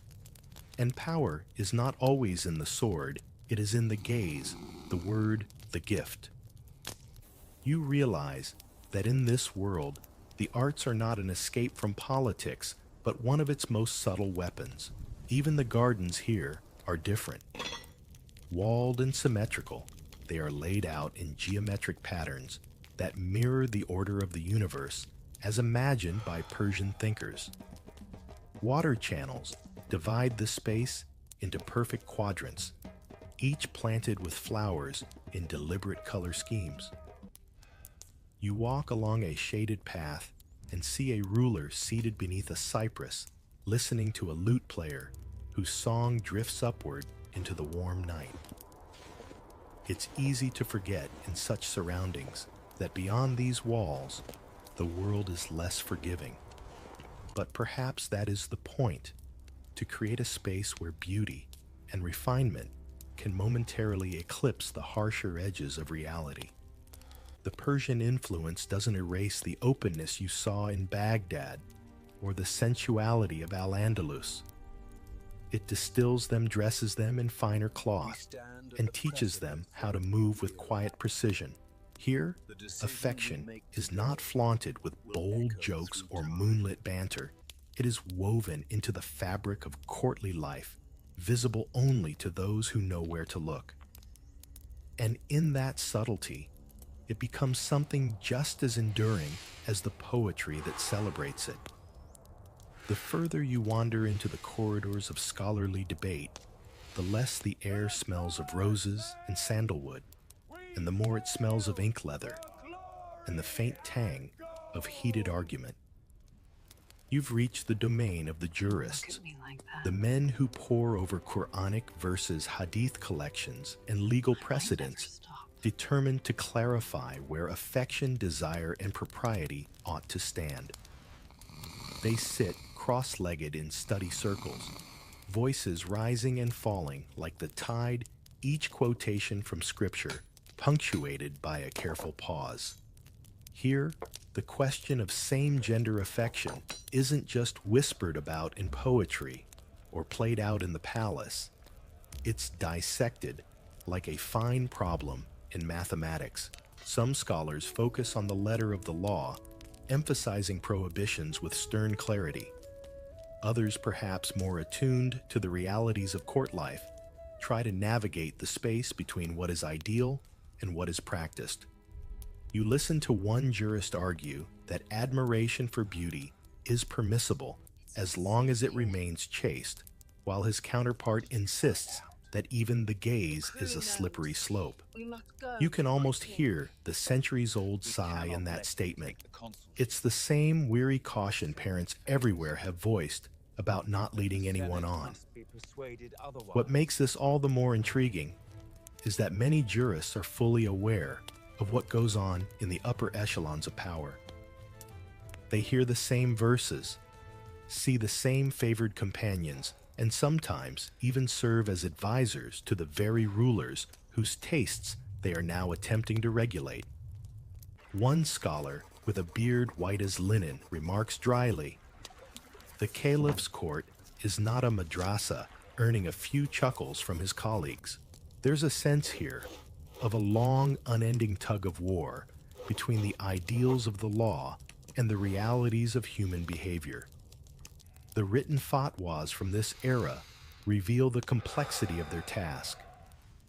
And power is not always in the sword, it is in the gaze, the word, the gift. You realize that in this world, the arts are not an escape from politics, but one of its most subtle weapons. Even the gardens here are different. Walled and symmetrical, they are laid out in geometric patterns that mirror the order of the universe as imagined by Persian thinkers. Water channels divide the space into perfect quadrants, each planted with flowers in deliberate color schemes. You walk along a shaded path and see a ruler seated beneath a cypress, listening to a lute player whose song drifts upward into the warm night. It's easy to forget in such surroundings that beyond these walls, the world is less forgiving. But perhaps that is the point, to create a space where beauty and refinement can momentarily eclipse the harsher edges of reality. The Persian influence doesn't erase the openness you saw in Baghdad or the sensuality of Al-Andalus. It distills them, dresses them in finer cloth, and teaches them how to move with quiet precision. Here, affection is not flaunted with bold jokes or moonlit banter. It is woven into the fabric of courtly life, visible only to those who know where to look. And in that subtlety, it becomes something just as enduring as the poetry that celebrates it. The further you wander into the corridors of scholarly debate, the less the air smells of roses and sandalwood, and the more it smells of ink leather and the faint tang of heated argument. You've reached the domain of the Look jurists, at me like that. the men who pore over Quranic verses, hadith collections, and legal My mind never precedents, stopped. determined to clarify where affection, desire, and propriety ought to stand. They sit cross-legged in study circles, voices rising and falling like the tide, each quotation from Scripture punctuated by a careful pause. Here, the question of same-gender affection isn't just whispered about in poetry or played out in the palace. It's dissected like a fine problem in mathematics. Some scholars focus on the letter of the law, emphasizing prohibitions with stern clarity. Others, perhaps more attuned to the realities of court life, try to navigate the space between what is ideal and what is practiced. You listen to one jurist argue that admiration for beauty is permissible as long as it remains chaste, while his counterpart insists that even the gaze is a slippery slope. We must go. You can almost hear the centuries-old sigh in that statement. It's the same weary caution parents everywhere have voiced about not leading anyone on. What makes this all the more intriguing is that many jurists are fully aware of what goes on in the upper echelons of power. They hear the same verses, see the same favored companions, and sometimes even serve as advisors to the very rulers whose tastes they are now attempting to regulate. One scholar with a beard white as linen remarks dryly, "The caliph's court is not a madrasa earning a few chuckles from his colleagues. There's a sense here of a long, unending tug of war between the ideals of the law and the realities of human behavior." The written fatwas from this era reveal the complexity of their task.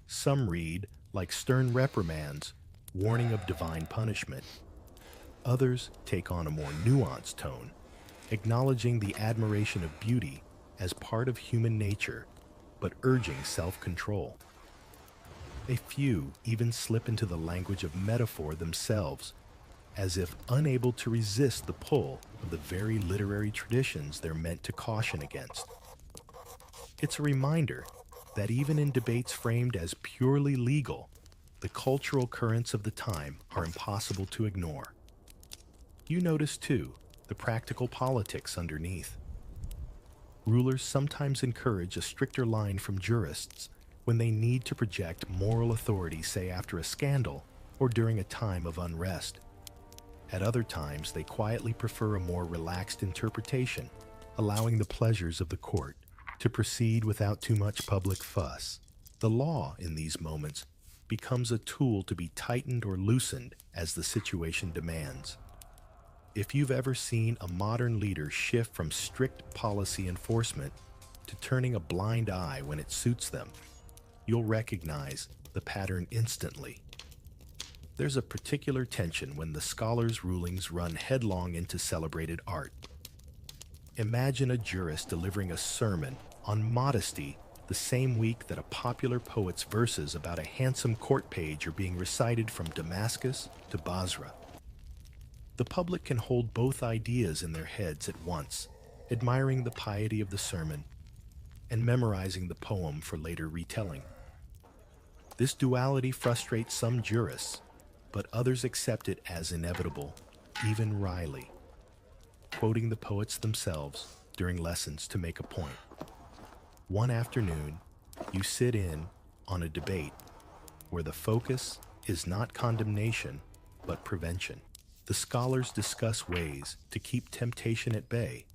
Some read like stern reprimands, warning of divine punishment. Others take on a more nuanced tone, acknowledging the admiration of beauty as part of human nature, but urging self-control. A few even slip into the language of metaphor themselves, as if unable to resist the pull of the very literary traditions they're meant to caution against. It's a reminder that even in debates framed as purely legal, the cultural currents of the time are impossible to ignore. You notice, too, the practical politics underneath. Rulers sometimes encourage a stricter line from jurists when they need to project moral authority, say after a scandal or during a time of unrest. At other times, they quietly prefer a more relaxed interpretation, allowing the pleasures of the court to proceed without too much public fuss. The law, in these moments, becomes a tool to be tightened or loosened as the situation demands. If you've ever seen a modern leader shift from strict policy enforcement to turning a blind eye when it suits them, you'll recognize the pattern instantly. There's a particular tension when the scholar's rulings run headlong into celebrated art. Imagine a jurist delivering a sermon on modesty the same week that a popular poet's verses about a handsome court page are being recited from Damascus to Basra. The public can hold both ideas in their heads at once, admiring the piety of the sermon and memorizing the poem for later retelling. This duality frustrates some jurists, but others accept it as inevitable, even Riley, quoting the poets themselves during lessons to make a point. One afternoon, you sit in on a debate where the focus is not condemnation, but prevention. The scholars discuss ways to keep temptation at bay,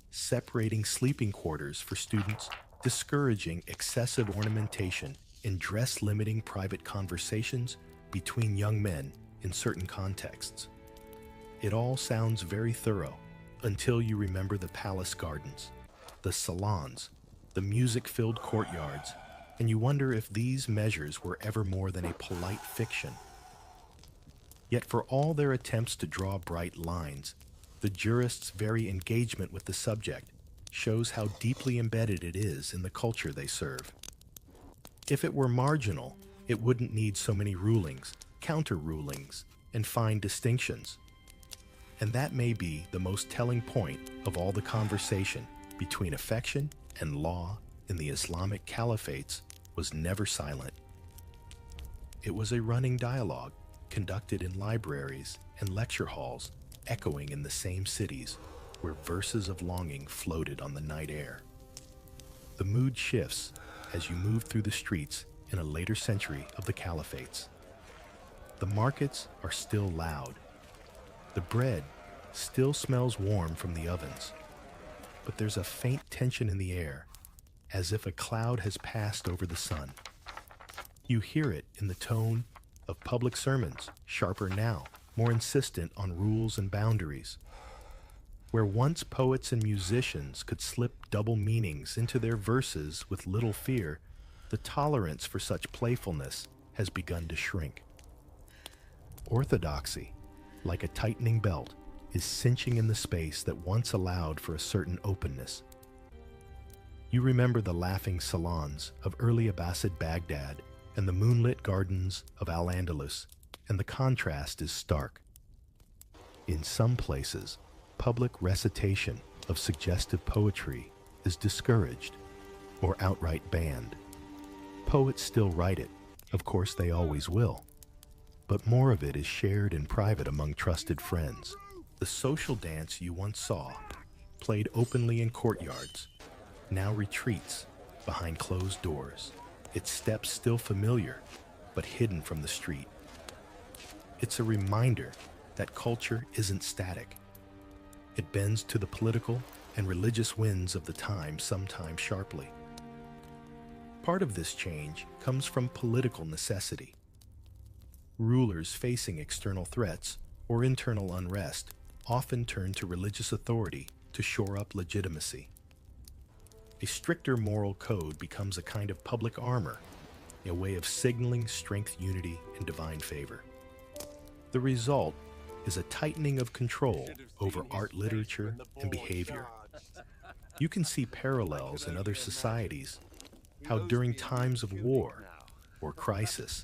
separating sleeping quarters for students, discouraging excessive ornamentation, and dress-limiting private conversations between young men in certain contexts. It all sounds very thorough until you remember the palace gardens, the salons, the music-filled courtyards, and you wonder if these measures were ever more than a polite fiction. Yet for all their attempts to draw bright lines, the jurists' very engagement with the subject shows how deeply embedded it is in the culture they serve. If it were marginal, it wouldn't need so many rulings, counter-rulings, and fine distinctions. And that may be the most telling point of all the conversation between affection and law in the Islamic Caliphates was never silent. It was a running dialogue conducted in libraries and lecture halls, echoing in the same cities where verses of longing floated on the night air. The mood shifts as you move through the streets in a later century of the Caliphates. The markets are still loud. The bread still smells warm from the ovens, but there's a faint tension in the air, as if a cloud has passed over the sun. You hear it in the tone of public sermons, sharper now, more insistent on rules and boundaries. Where once poets and musicians could slip double meanings into their verses with little fear, the tolerance for such playfulness has begun to shrink. Orthodoxy, like a tightening belt, is cinching in the space that once allowed for a certain openness. You remember the laughing salons of early Abbasid Baghdad and the moonlit gardens of Al-Andalus, and the contrast is stark. In some places, public recitation of suggestive poetry is discouraged or outright banned. Poets still write it, of course they always will, but more of it is shared in private among trusted friends. The social dance you once saw, played openly in courtyards, now retreats behind closed doors, its steps still familiar, but hidden from the street. It's a reminder that culture isn't static. It bends to the political and religious winds of the time, sometimes sharply. Part of this change comes from political necessity. Rulers facing external threats or internal unrest often turn to religious authority to shore up legitimacy. A stricter moral code becomes a kind of public armor, a way of signaling strength, unity, and divine favor. The result is a tightening of control over art, literature, and behavior. You can see parallels in other societies, how during times of war or crisis,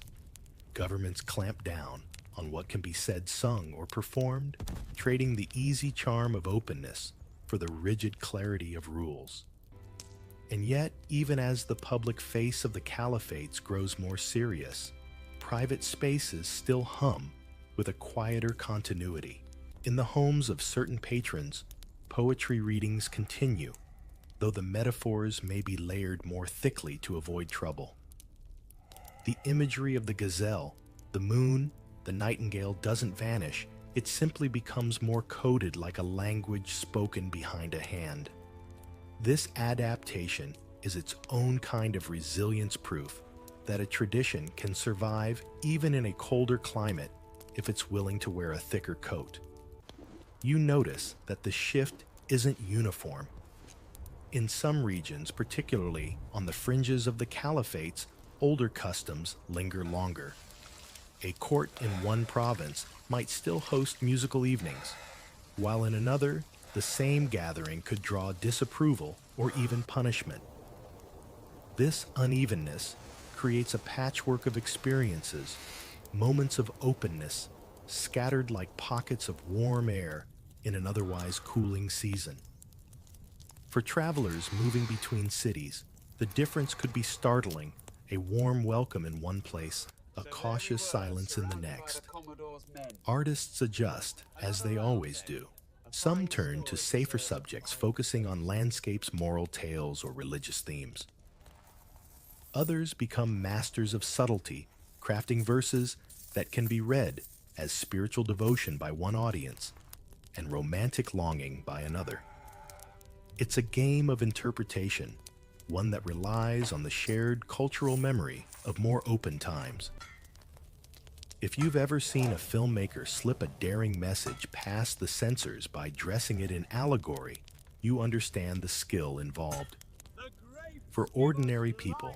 governments clamp down on what can be said, sung, or performed, trading the easy charm of openness for the rigid clarity of rules. And yet, even as the public face of the Caliphates grows more serious, private spaces still hum with a quieter continuity. In the homes of certain patrons, poetry readings continue, though the metaphors may be layered more thickly to avoid trouble. The imagery of the gazelle, the moon, the nightingale doesn't vanish, it simply becomes more coded like a language spoken behind a hand. This adaptation is its own kind of resilience proof that a tradition can survive even in a colder climate if it's willing to wear a thicker coat. You notice that the shift isn't uniform. In some regions, particularly on the fringes of the Caliphates, older customs linger longer. A court in one province might still host musical evenings, while in another, the same gathering could draw disapproval or even punishment. This unevenness creates a patchwork of experiences, moments of openness, scattered like pockets of warm air in an otherwise cooling season. For travelers moving between cities, the difference could be startling, a warm welcome in one place, a cautious silence in the next. Artists adjust, as they always do. Some turn to safer subjects focusing on landscapes, moral tales, or religious themes. Others become masters of subtlety, crafting verses that can be read as spiritual devotion by one audience and romantic longing by another. It's a game of interpretation, one that relies on the shared cultural memory of more open times. If you've ever seen a filmmaker slip a daring message past the censors by dressing it in allegory, you understand the skill involved. For ordinary people,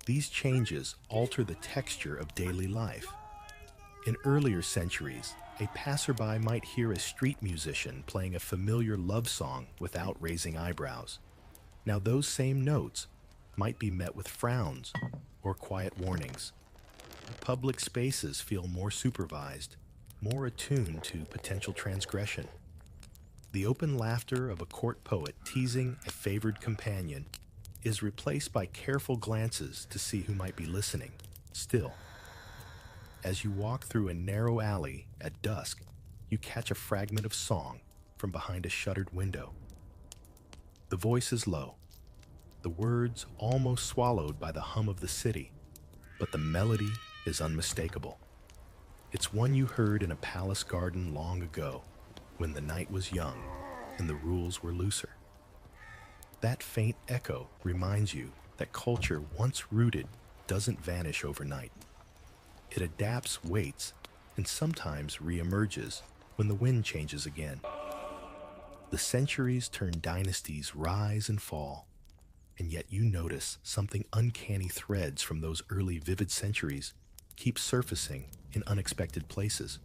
these changes alter the texture of daily life. In earlier centuries, a passerby might hear a street musician playing a familiar love song without raising eyebrows. Now those same notes might be met with frowns or quiet warnings. Public spaces feel more supervised, more attuned to potential transgression. The open laughter of a court poet teasing a favored companion is replaced by careful glances to see who might be listening. Still, as you walk through a narrow alley at dusk, you catch a fragment of song from behind a shuttered window. The voice is low, the words almost swallowed by the hum of the city, but the melody is unmistakable. It's one you heard in a palace garden long ago, when the night was young and the rules were looser. That faint echo reminds you that culture once rooted doesn't vanish overnight. It adapts, waits, and sometimes re-emerges when the wind changes again. The centuries turn dynasties rise and fall, and yet you notice something uncanny. Threads from those early vivid centuries keep surfacing in unexpected places.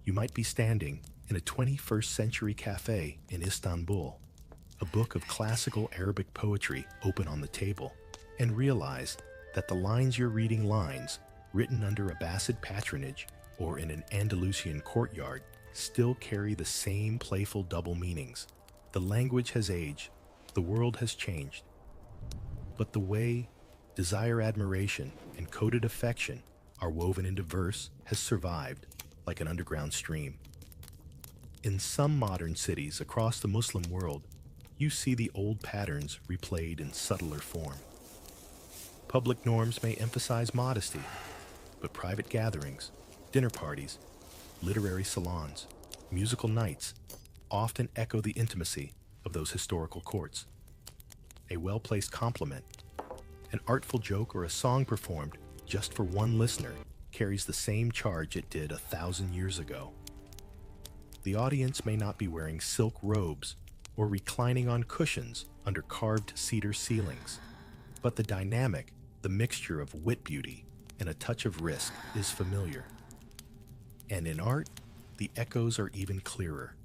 You might be standing in a 21st century cafe in Istanbul, a book of classical Arabic poetry open on the table, and realize that the lines you're reading, lines written under Abbasid patronage or in an Andalusian courtyard, still carry the same playful double meanings. The language has aged, the world has changed, but the way desire, admiration, and coded affection are woven into verse has survived like an underground stream. In some modern cities across the Muslim world, you see the old patterns replayed in subtler form. Public norms may emphasize modesty, but private gatherings, dinner parties, literary salons, musical nights often echo the intimacy of those historical courts. A well-placed compliment, an artful joke, or a song performed just for one listener carries the same charge it did 1,000 years ago. The audience may not be wearing silk robes or reclining on cushions under carved cedar ceilings, but the dynamic, the mixture of wit, beauty, and a touch of risk is familiar. And in art, the echoes are even clearer.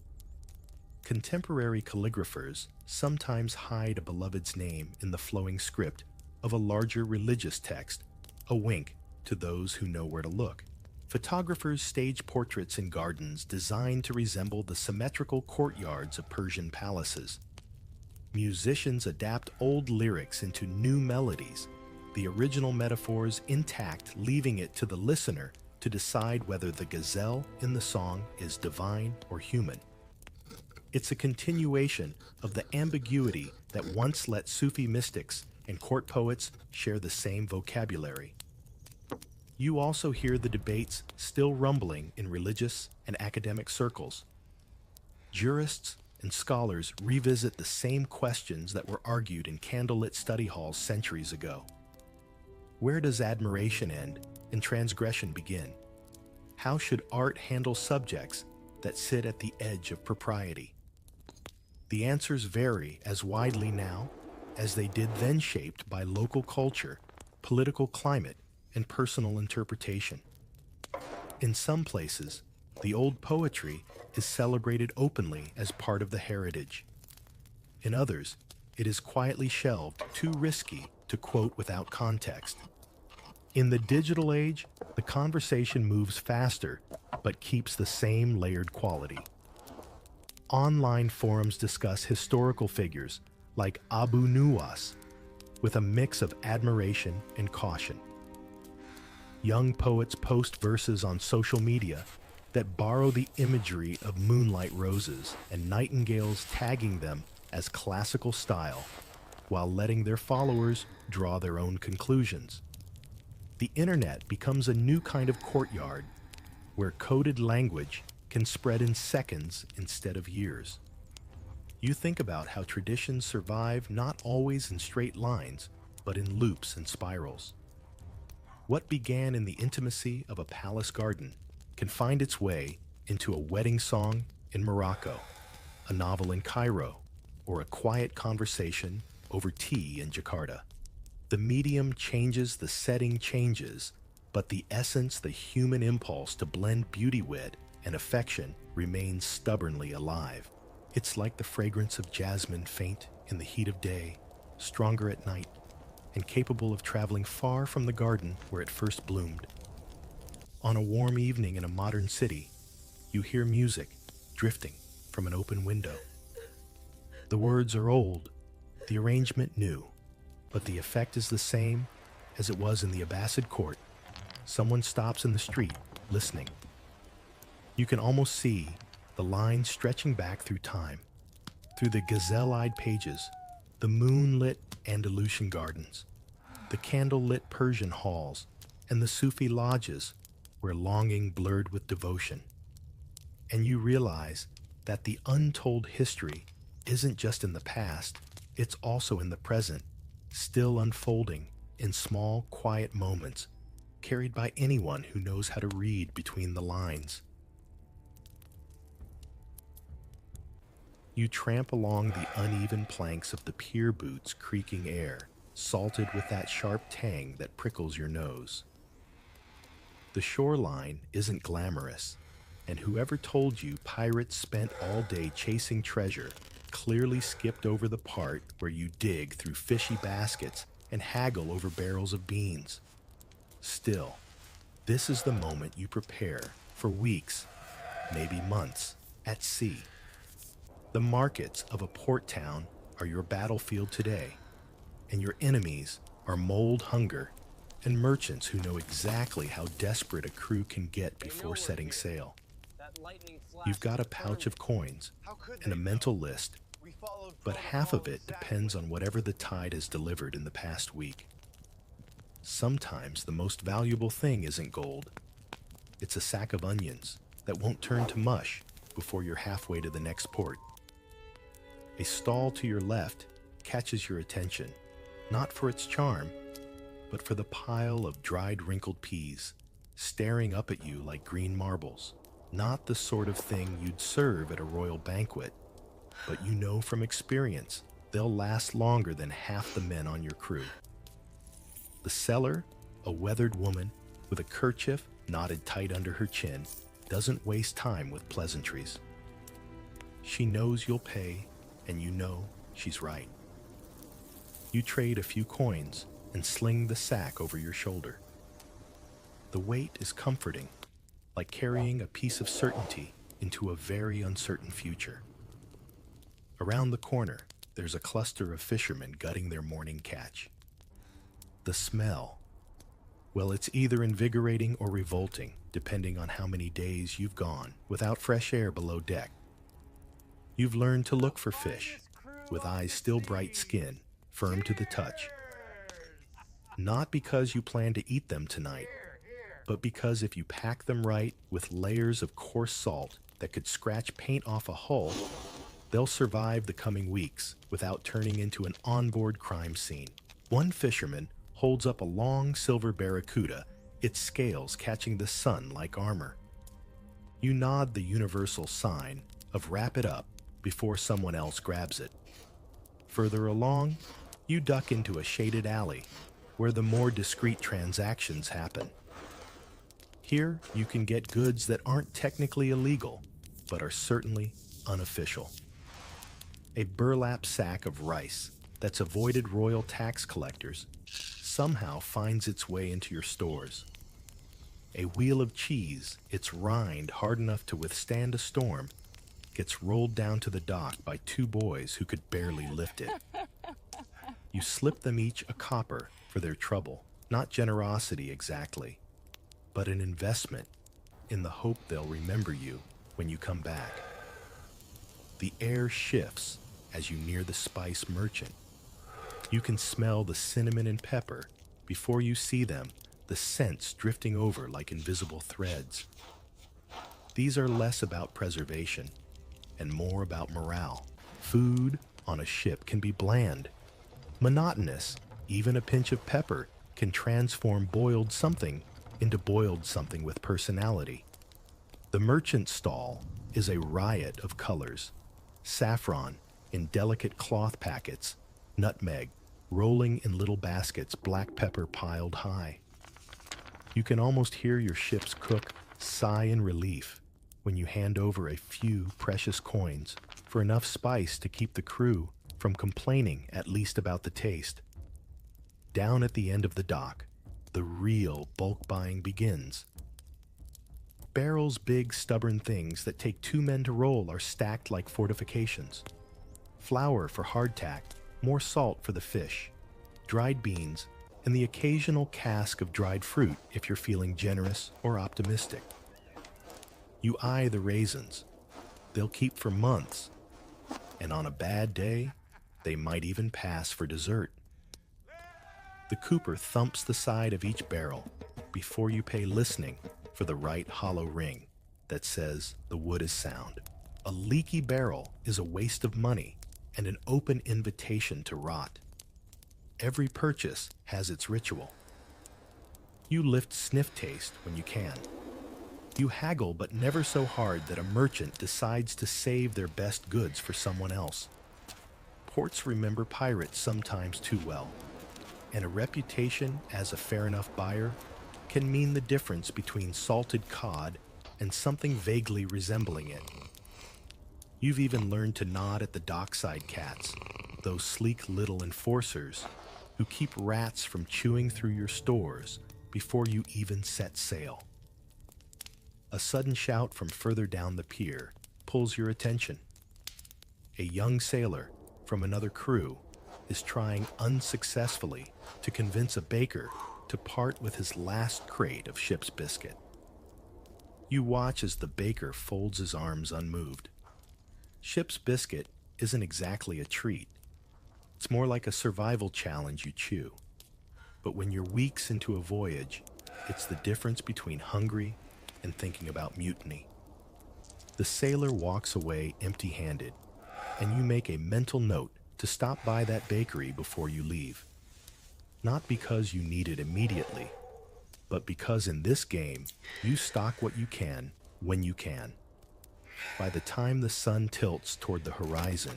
Contemporary calligraphers sometimes hide a beloved's name in the flowing script of a larger religious text, a wink to those who know where to look. Photographers stage portraits in gardens designed to resemble the symmetrical courtyards of Persian palaces. Musicians adapt old lyrics into new melodies, the original metaphors intact, leaving it to the listener to decide whether the gazelle in the song is divine or human. It's a continuation of the ambiguity that once let Sufi mystics and court poets share the same vocabulary. You also hear the debates still rumbling in religious and academic circles. Jurists and scholars revisit the same questions that were argued in candlelit study halls centuries ago. Where does admiration end and transgression begin? How should art handle subjects that sit at the edge of propriety? The answers vary as widely now as they did then, shaped by local culture, political climate, and personal interpretation. In some places, the old poetry is celebrated openly as part of the heritage. In others, it is quietly shelved, too risky to quote without context. In the digital age, the conversation moves faster, but keeps the same layered quality. Online forums discuss historical figures like Abu Nuwas with a mix of admiration and caution. Young poets post verses on social media that borrow the imagery of moonlight roses and nightingales, tagging them as classical style, while letting their followers draw their own conclusions. The internet becomes a new kind of courtyard where coded language can spread in seconds instead of years. You think about how traditions survive not always in straight lines, but in loops and spirals. What began in the intimacy of a palace garden can find its way into a wedding song in Morocco, a novel in Cairo, or a quiet conversation over tea in Jakarta. The medium changes, the setting changes, but the essence, the human impulse to blend beauty, wit, and affection remains stubbornly alive. It's like the fragrance of jasmine, faint in the heat of day, stronger at night, and capable of traveling far from the garden where it first bloomed. On a warm evening in a modern city, you hear music drifting from an open window. The words are old, the arrangement new, but the effect is the same as it was in the Abbasid court. Someone stops in the street, listening. You can almost see the lines stretching back through time, through the gazelle-eyed pages, the moonlit Andalusian gardens, the candle-lit Persian halls, and the Sufi lodges where longing blurred with devotion. And you realize that the untold history isn't just in the past, it's also in the present, still unfolding in small, quiet moments, carried by anyone who knows how to read between the lines. You tramp along the uneven planks of the pier boot's creaking air, salted with that sharp tang that prickles your nose. The shoreline isn't glamorous, and whoever told you pirates spent all day chasing treasure clearly skipped over the part where you dig through fishy baskets and haggle over barrels of beans. Still, this is the moment you prepare for weeks, maybe months, at sea. The markets of a port town are your battlefield today, and your enemies are mold hunger and merchants who know exactly how desperate a crew can get before setting sail. You've got a pouch of coins and a mental list, but half of it depends on whatever the tide has delivered in the past week. Sometimes the most valuable thing isn't gold. It's a sack of onions that won't turn to mush before you're halfway to the next port. A stall to your left catches your attention, not for its charm, but for the pile of dried wrinkled peas staring up at you like green marbles. Not the sort of thing you'd serve at a royal banquet, but you know from experience they'll last longer than half the men on your crew. The seller, a weathered woman with a kerchief knotted tight under her chin, doesn't waste time with pleasantries. She knows you'll pay, and you know she's right. You trade a few coins and sling the sack over your shoulder. The weight is comforting, like carrying a piece of certainty into a very uncertain future. Around the corner, there's a cluster of fishermen gutting their morning catch. The smell, well, it's either invigorating or revolting, depending on how many days you've gone without fresh air below deck. You've learned to look for fish, with eyes still bright skin, firm to the touch. Not because you plan to eat them tonight, but because if you pack them right with layers of coarse salt that could scratch paint off a hull, they'll survive the coming weeks without turning into an onboard crime scene. One fisherman holds up a long silver barracuda, its scales catching the sun like armor. You nod the universal sign of wrap it up before someone else grabs it. Further along, you duck into a shaded alley where the more discreet transactions happen. Here, you can get goods that aren't technically illegal, but are certainly unofficial. A burlap sack of rice that's avoided royal tax collectors somehow finds its way into your stores. A wheel of cheese, its rind hard enough to withstand a storm, gets rolled down to the dock by two boys who could barely lift it. You slip them each a copper for their trouble, not generosity exactly, but an investment in the hope they'll remember you when you come back. The air shifts as you near the spice merchant. You can smell the cinnamon and pepper before you see them, the scents drifting over like invisible threads. These are less about preservation and more about morale. Food on a ship can be bland, monotonous. Even a pinch of pepper can transform boiled something into boiled something with personality. The merchant stall is a riot of colors. Saffron in delicate cloth packets, nutmeg rolling in little baskets, black pepper piled high. You can almost hear your ship's cook sigh in relief when you hand over a few precious coins for enough spice to keep the crew from complaining at least about the taste. Down at the end of the dock, the real bulk buying begins. Barrels big, stubborn things that take 2 men to roll are stacked like fortifications. Flour for hardtack, more salt for the fish, dried beans, and the occasional cask of dried fruit if you're feeling generous or optimistic. You eye the raisins. They'll keep for months, and on a bad day, they might even pass for dessert. The cooper thumps the side of each barrel before you pay, listening for the right hollow ring that says the wood is sound. A leaky barrel is a waste of money and an open invitation to rot. Every purchase has its ritual. You lift sniff taste when you can. You haggle, but never so hard that a merchant decides to save their best goods for someone else. Ports remember pirates sometimes too well, and a reputation as a fair enough buyer can mean the difference between salted cod and something vaguely resembling it. You've even learned to nod at the dockside cats, those sleek little enforcers who keep rats from chewing through your stores before you even set sail. A sudden shout from further down the pier pulls your attention. A young sailor from another crew is trying unsuccessfully to convince a baker to part with his last crate of ship's biscuit. You watch as the baker folds his arms unmoved. Ship's biscuit isn't exactly a treat. It's more like a survival challenge you chew. But when you're weeks into a voyage, it's the difference between hungry and thinking about mutiny. The sailor walks away empty-handed, and you make a mental note to stop by that bakery before you leave. Not because you need it immediately, but because in this game, you stock what you can when you can. By the time the sun tilts toward the horizon,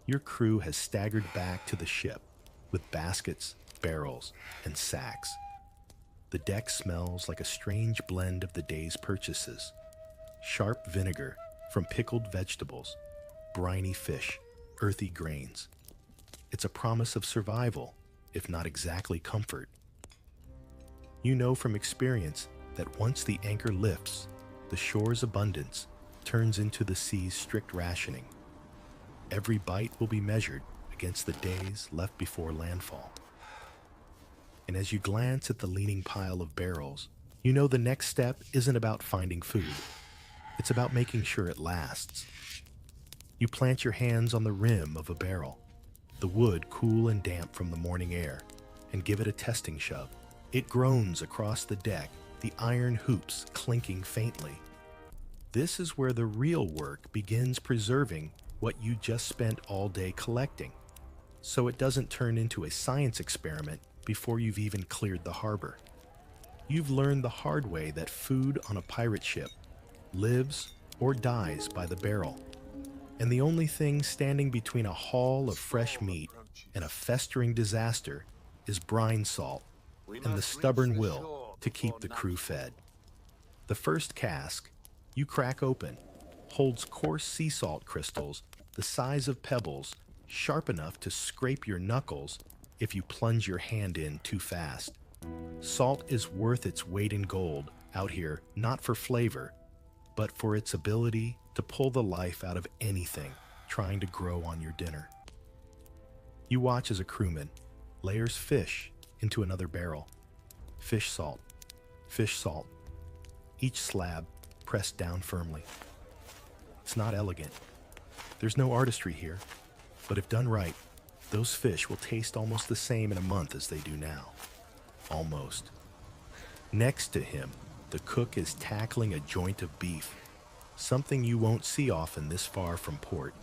your crew has staggered back to the ship with baskets, barrels, and sacks. The deck smells like a strange blend of the day's purchases. Sharp vinegar from pickled vegetables, briny fish, earthy grains. It's a promise of survival, if not exactly comfort. You know from experience that once the anchor lifts, the shore's abundance turns into the sea's strict rationing. Every bite will be measured against the days left before landfall. And as you glance at the leaning pile of barrels, you know the next step isn't about finding food. It's about making sure it lasts. You plant your hands on the rim of a barrel, the wood cool and damp from the morning air, and give it a testing shove. It groans across the deck, the iron hoops clinking faintly. This is where the real work begins, preserving what you just spent all day collecting, so it doesn't turn into a science experiment before you've even cleared the harbor. You've learned the hard way that food on a pirate ship lives or dies by the barrel, and the only thing standing between a haul of fresh meat and a festering disaster is brine salt and the stubborn will to keep the crew fed. The first cask you crack open holds coarse sea salt crystals the size of pebbles, sharp enough to scrape your knuckles if you plunge your hand in too fast. Salt is worth its weight in gold out here, not for flavor, but for its ability to pull the life out of anything trying to grow on your dinner. You watch as a crewman layers fish into another barrel. Fish salt, each slab pressed down firmly. It's not elegant. There's no artistry here, but if done right, those fish will taste almost the same in a month as they do now. Almost. Next to him, the cook is tackling a joint of beef, something you won't see often this far from port.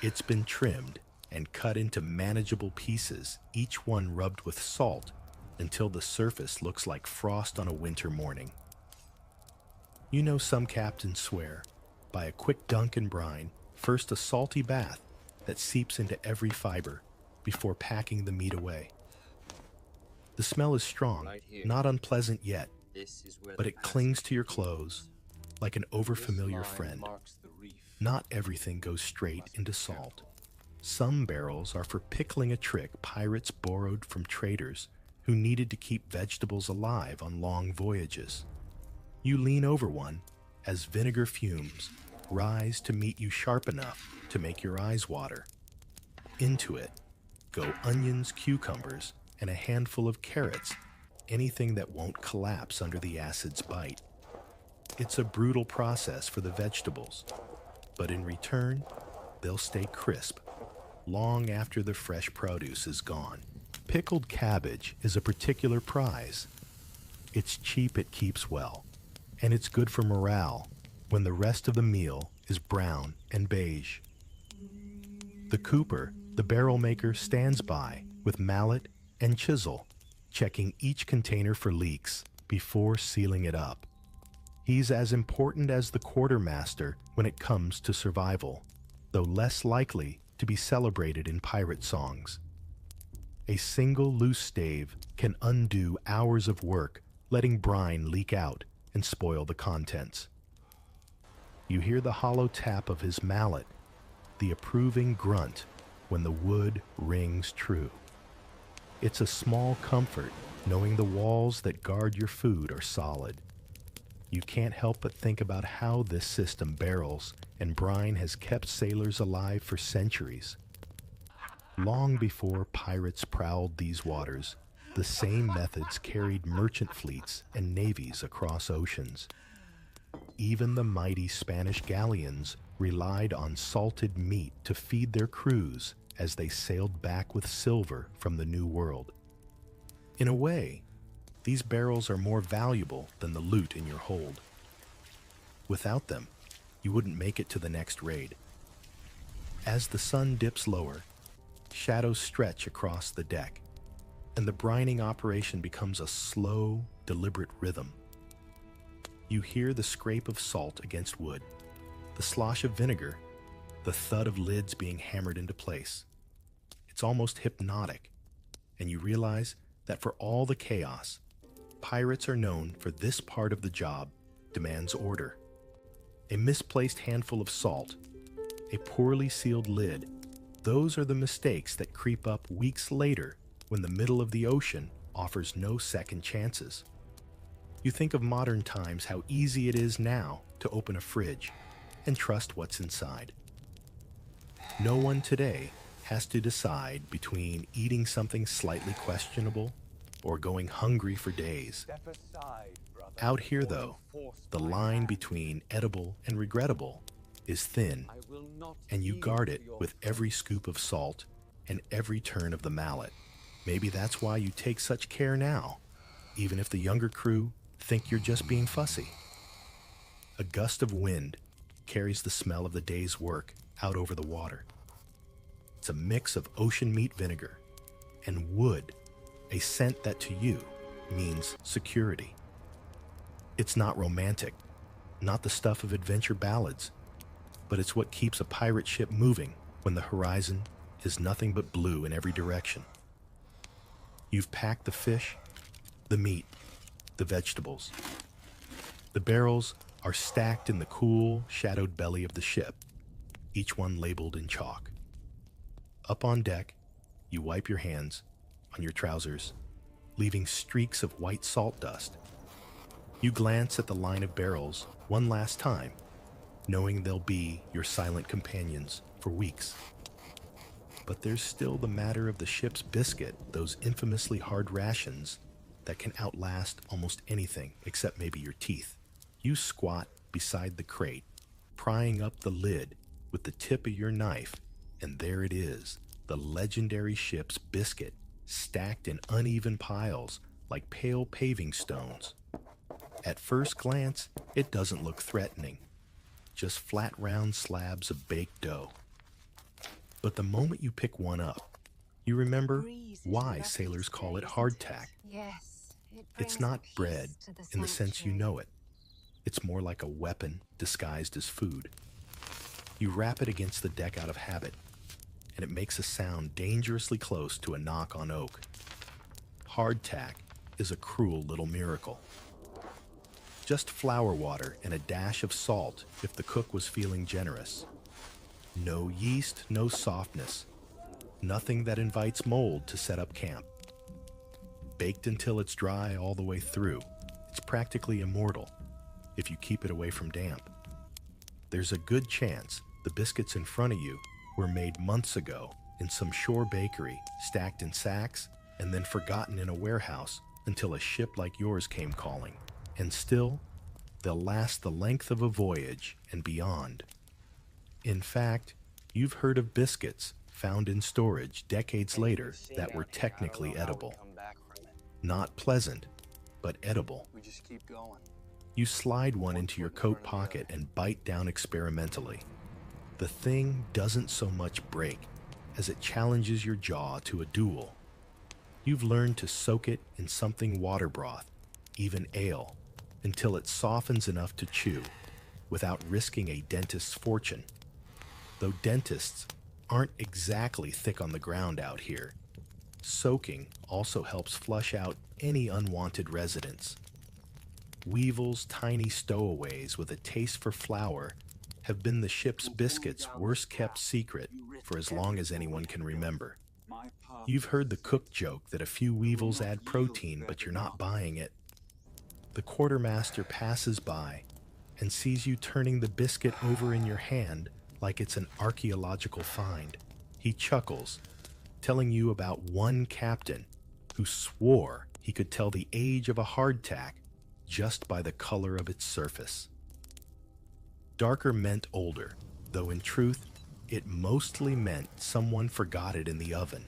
It's been trimmed and cut into manageable pieces, each one rubbed with salt until the surface looks like frost on a winter morning. You know some captains swear by a quick dunk in brine, first a salty bath that seeps into every fiber before packing the meat away. The smell is strong, not unpleasant yet, but it clings to your clothes like an overfamiliar friend. Not everything goes straight into salt. Some barrels are for pickling a trick pirates borrowed from traders who needed to keep vegetables alive on long voyages. You lean over one as vinegar fumes rise to meet you sharp enough to make your eyes water. Into it go onions, cucumbers, and a handful of carrots, anything that won't collapse under the acid's bite. It's a brutal process for the vegetables, but in return, they'll stay crisp long after the fresh produce is gone. Pickled cabbage is a particular prize. It's cheap, it keeps well, and it's good for morale when the rest of the meal is brown and beige. The cooper, the barrel maker, stands by with mallet and chisel, checking each container for leaks before sealing it up. He's as important as the quartermaster when it comes to survival, though less likely to be celebrated in pirate songs. A single loose stave can undo hours of work, letting brine leak out and spoil the contents. You hear the hollow tap of his mallet, the approving grunt when the wood rings true. It's a small comfort knowing the walls that guard your food are solid. You can't help but think about how this system barrels and brine has kept sailors alive for centuries. Long before pirates prowled these waters, the same methods carried merchant fleets and navies across oceans. Even the mighty Spanish galleons relied on salted meat to feed their crews as they sailed back with silver from the New World. In a way, these barrels are more valuable than the loot in your hold. Without them, you wouldn't make it to the next raid. As the sun dips lower, shadows stretch across the deck, and the brining operation becomes a slow, deliberate rhythm. You hear the scrape of salt against wood, the slosh of vinegar, the thud of lids being hammered into place. It's almost hypnotic, and you realize that for all the chaos, pirates are known for this part of the job demands order. A misplaced handful of salt, a poorly sealed lid, those are the mistakes that creep up weeks later when the middle of the ocean offers no second chances. You think of modern times, how easy it is now to open a fridge and trust what's inside. No one today has to decide between eating something slightly questionable or going hungry for days. Out here, though, the line between edible and regrettable is thin, and you guard it with every scoop of salt and every turn of the mallet. Maybe that's why you take such care now, even if the younger crew think you're just being fussy. A gust of wind carries the smell of the day's work out over the water. It's a mix of ocean meat vinegar and wood, a scent that to you means security. It's not romantic, not the stuff of adventure ballads, but it's what keeps a pirate ship moving when the horizon is nothing but blue in every direction. You've packed the fish, the meat, the vegetables. The barrels are stacked in the cool, shadowed belly of the ship, each one labeled in chalk. Up on deck, you wipe your hands on your trousers, leaving streaks of white salt dust. You glance at the line of barrels one last time, knowing they'll be your silent companions for weeks. But there's still the matter of the ship's biscuit, those infamously hard rations that can outlast almost anything except maybe your teeth. You squat beside the crate, prying up the lid with the tip of your knife, and there it is, the legendary ship's biscuit, stacked in uneven piles like pale paving stones. At first glance, it doesn't look threatening, just flat round slabs of baked dough. But the moment you pick one up, you remember why sailors call it hardtack. It's not bread in the sense you know it. It's more like a weapon disguised as food. You rap it against the deck out of habit, and it makes a sound dangerously close to a knock on oak. Hardtack is a cruel little miracle. Just flour water and a dash of salt if the cook was feeling generous. No yeast, no softness. Nothing that invites mold to set up camp. Baked until it's dry all the way through, it's practically immortal. if you keep it away from damp. There's a good chance the biscuits in front of you were made months ago in some shore bakery, stacked in sacks, and then forgotten in a warehouse until a ship like yours came calling. And still, they'll last the length of a voyage and beyond. In fact, you've heard of biscuits found in storage decades later that were technically edible. Not pleasant, but edible. We just keep going. You slide one into your coat pocket and bite down experimentally. The thing doesn't so much break as it challenges your jaw to a duel. You've learned to soak it in something water broth, even ale, until it softens enough to chew, without risking a dentist's fortune. Though dentists aren't exactly thick on the ground out here, soaking also helps flush out any unwanted residents. Weevil's tiny stowaways with a taste for flour have been the ship's biscuits' worst-kept secret for as long as anyone can remember. You've heard the cook joke that a few weevils add protein, but you're not buying it. The quartermaster passes by and sees you turning the biscuit over in your hand like it's an archaeological find. He chuckles, telling you about one captain who swore he could tell the age of a hardtack just by the color of its surface. Darker meant older, though in truth, it mostly meant someone forgot it in the oven.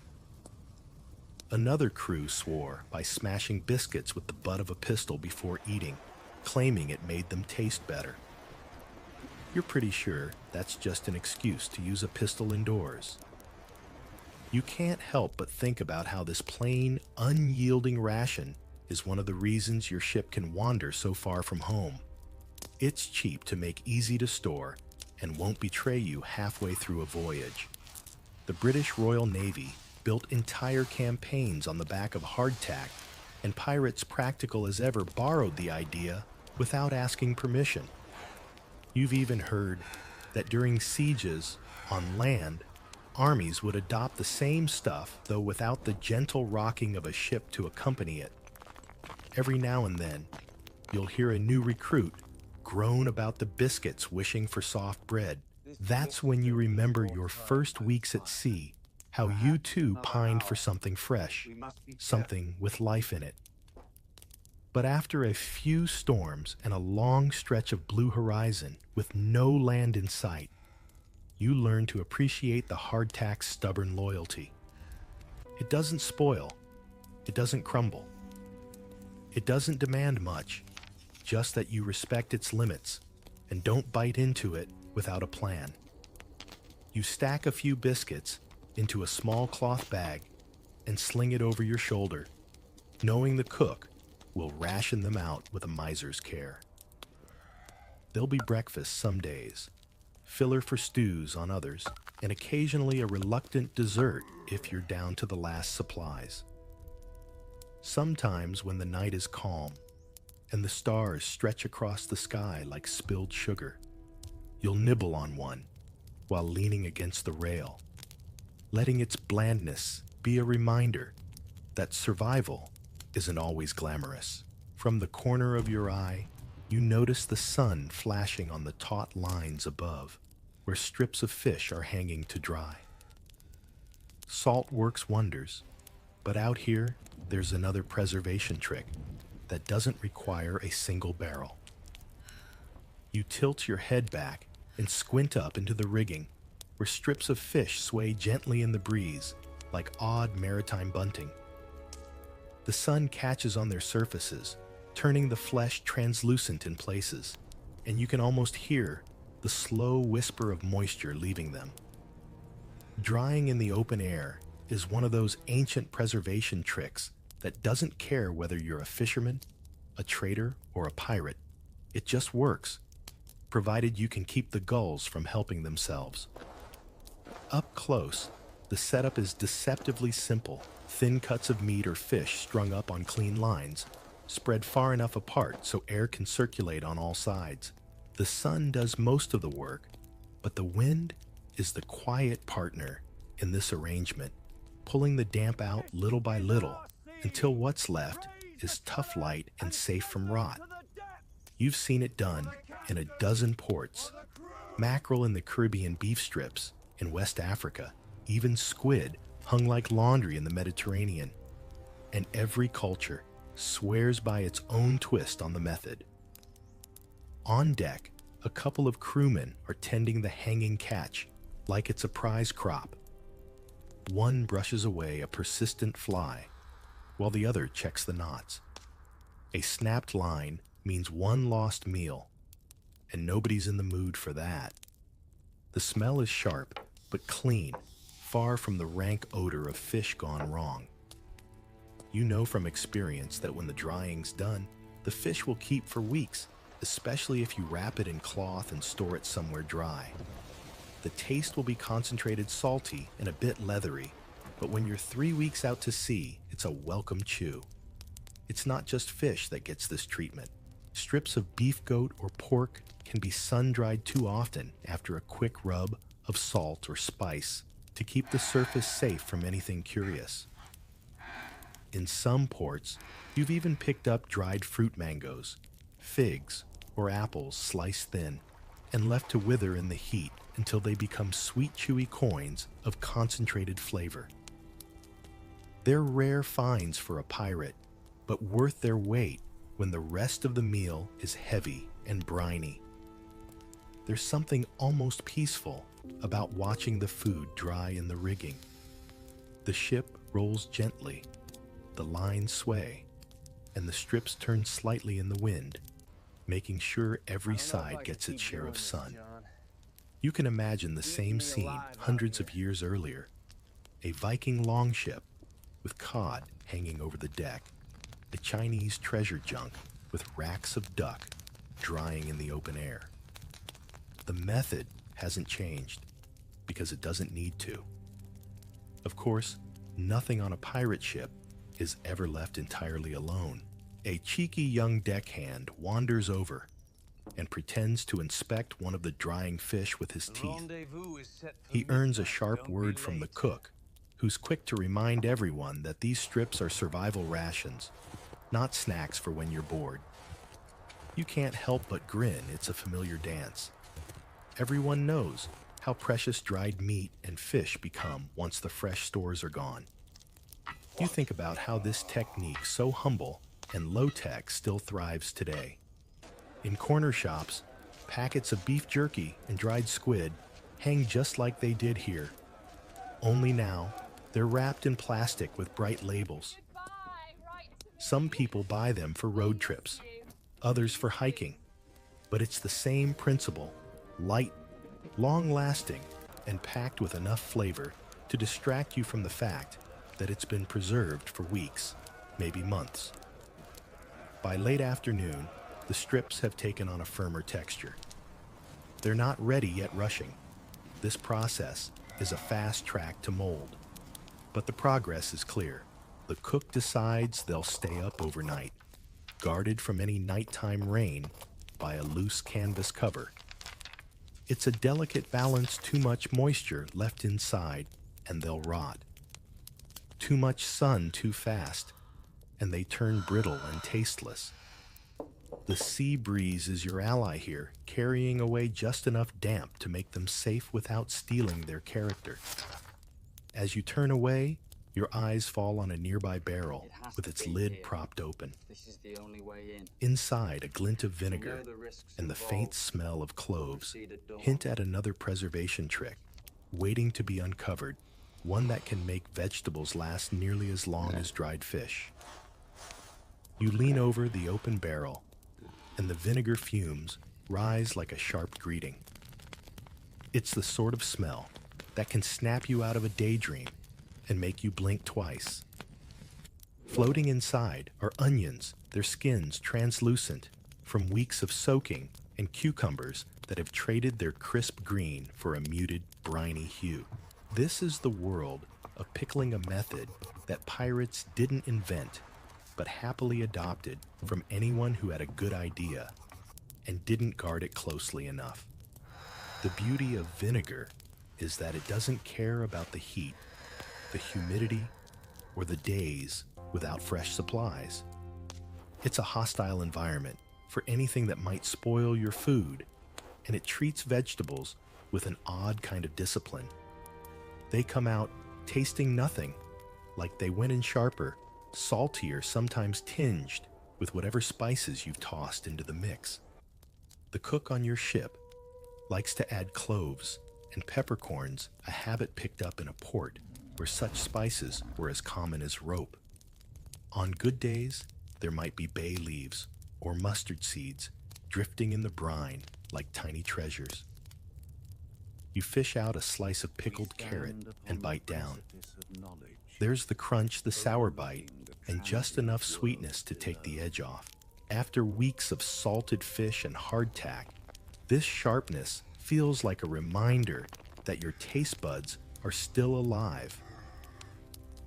Another crew swore by smashing biscuits with the butt of a pistol before eating, claiming it made them taste better. You're pretty sure that's just an excuse to use a pistol indoors. You can't help but think about how this plain, unyielding ration is one of the reasons your ship can wander so far from home. It's cheap to make easy to store and won't betray you halfway through a voyage. The British Royal Navy built entire campaigns on the back of hardtack, and pirates practical as ever borrowed the idea without asking permission. You've even heard that during sieges on land, armies would adopt the same stuff, though without the gentle rocking of a ship to accompany it. Every now and then, you'll hear a new recruit groan about the biscuits wishing for soft bread. That's when you remember your first weeks at sea, how you too pined for something fresh, something with life in it. But after a few storms and a long stretch of blue horizon with no land in sight, you learn to appreciate the hardtack's stubborn loyalty. It doesn't spoil. It doesn't crumble. It doesn't demand much, just that you respect its limits and don't bite into it without a plan. You stack a few biscuits into a small cloth bag and sling it over your shoulder, knowing the cook will ration them out with a miser's care. There'll be breakfast some days, filler for stews on others, and occasionally a reluctant dessert if you're down to the last supplies. Sometimes when the night is calm and the stars stretch across the sky like spilled sugar, you'll nibble on one while leaning against the rail, letting its blandness be a reminder that survival isn't always glamorous. From the corner of your eye, you notice the sun flashing on the taut lines above, where strips of fish are hanging to dry. Salt works wonders, but out here, there's another preservation trick that doesn't require a single barrel. You tilt your head back and squint up into the rigging, where strips of fish sway gently in the breeze like odd maritime bunting. The sun catches on their surfaces, turning the flesh translucent in places, and you can almost hear the slow whisper of moisture leaving them. Drying in the open air is one of those ancient preservation tricks that doesn't care whether you're a fisherman, a trader, or a pirate. It just works, provided you can keep the gulls from helping themselves. Up close, the setup is deceptively simple. Thin cuts of meat or fish strung up on clean lines, spread far enough apart so air can circulate on all sides. The sun does most of the work, but the wind is the quiet partner in this arrangement, pulling the damp out little by little until what's left is tough light and safe from rot. You've seen it done in a dozen ports. Mackerel in the Caribbean beef strips in West Africa, even squid hung like laundry in the Mediterranean. And every culture swears by its own twist on the method. On deck, a couple of crewmen are tending the hanging catch like it's a prize crop. One brushes away a persistent fly, while the other checks the knots. A snapped line means one lost meal, and nobody's in the mood for that. The smell is sharp, but clean, far from the rank odor of fish gone wrong. You know from experience that when the drying's done, the fish will keep for weeks, especially if you wrap it in cloth and store it somewhere dry. The taste will be concentrated salty and a bit leathery, but when you're 3 weeks out to sea, it's a welcome chew. It's not just fish that gets this treatment. Strips of beef, goat, or pork can be sun-dried too often after a quick rub of salt or spice to keep the surface safe from anything curious. In some ports, you've even picked up dried fruit mangoes, figs, or apples sliced thin and left to wither in the heat until they become sweet, chewy coins of concentrated flavor. They're rare finds for a pirate, but worth their weight when the rest of the meal is heavy and briny. There's something almost peaceful about watching the food dry in the rigging. The ship rolls gently, the lines sway, and the strips turn slightly in the wind, making sure every side gets its share of sun. You can imagine the same scene hundreds of years earlier. A Viking longship with cod hanging over the deck, a Chinese treasure junk with racks of duck drying in the open air. The method hasn't changed because it doesn't need to. Of course, nothing on a pirate ship is ever left entirely alone. A cheeky young deckhand wanders over and pretends to inspect one of the drying fish with his teeth. He earns a sharp word from the cook, who's quick to remind everyone that these strips are survival rations, not snacks for when you're bored. You can't help but grin. It's a familiar dance. Everyone knows how precious dried meat and fish become once the fresh stores are gone. You think about how this technique, so humble and low-tech, still thrives today. In corner shops, packets of beef jerky and dried squid hang just like they did here. Only now, they're wrapped in plastic with bright labels. Some people buy them for road trips, others for hiking. But it's the same principle: light, long-lasting, and packed with enough flavor to distract you from the fact that it's been preserved for weeks, maybe months. By late afternoon, the strips have taken on a firmer texture. They're not ready yet rushing. This process is a fast track to mold. But the progress is clear. The cook decides they'll stay up overnight, guarded from any nighttime rain by a loose canvas cover. It's a delicate balance: too much moisture left inside, and they'll rot. Too much sun too fast, and they turn brittle and tasteless. The sea breeze is your ally here, carrying away just enough damp to make them safe without stealing their character. As you turn away, your eyes fall on a nearby barrel with its lid propped open. Inside, a glint of vinegar and the faint smell of cloves hint at another preservation trick, waiting to be uncovered, one that can make vegetables last nearly as long as dried fish. You lean over the open barrel, and the vinegar fumes rise like a sharp greeting. It's the sort of smell that can snap you out of a daydream and make you blink twice. Floating inside are onions, their skins translucent from weeks of soaking, and cucumbers that have traded their crisp green for a muted, briny hue. This is the world of pickling, a method that pirates didn't invent, but happily adopted from anyone who had a good idea and didn't guard it closely enough. The beauty of vinegar is that it doesn't care about the heat, the humidity, or the days without fresh supplies. It's a hostile environment, for anything that might spoil your food, and it treats vegetables with an odd kind of discipline. They come out tasting nothing, like they went in sharper, saltier, sometimes tinged with whatever spices you've tossed into the mix. The cook on your ship likes to add cloves and peppercorns, a habit picked up in a port where such spices were as common as rope. On good days, there might be bay leaves or mustard seeds drifting in the brine like tiny treasures. You fish out a slice of pickled carrot and bite down. There's the crunch, the sour bite, and just enough sweetness to take the edge off. After weeks of salted fish and hardtack, this sharpness feels like a reminder that your taste buds are still alive.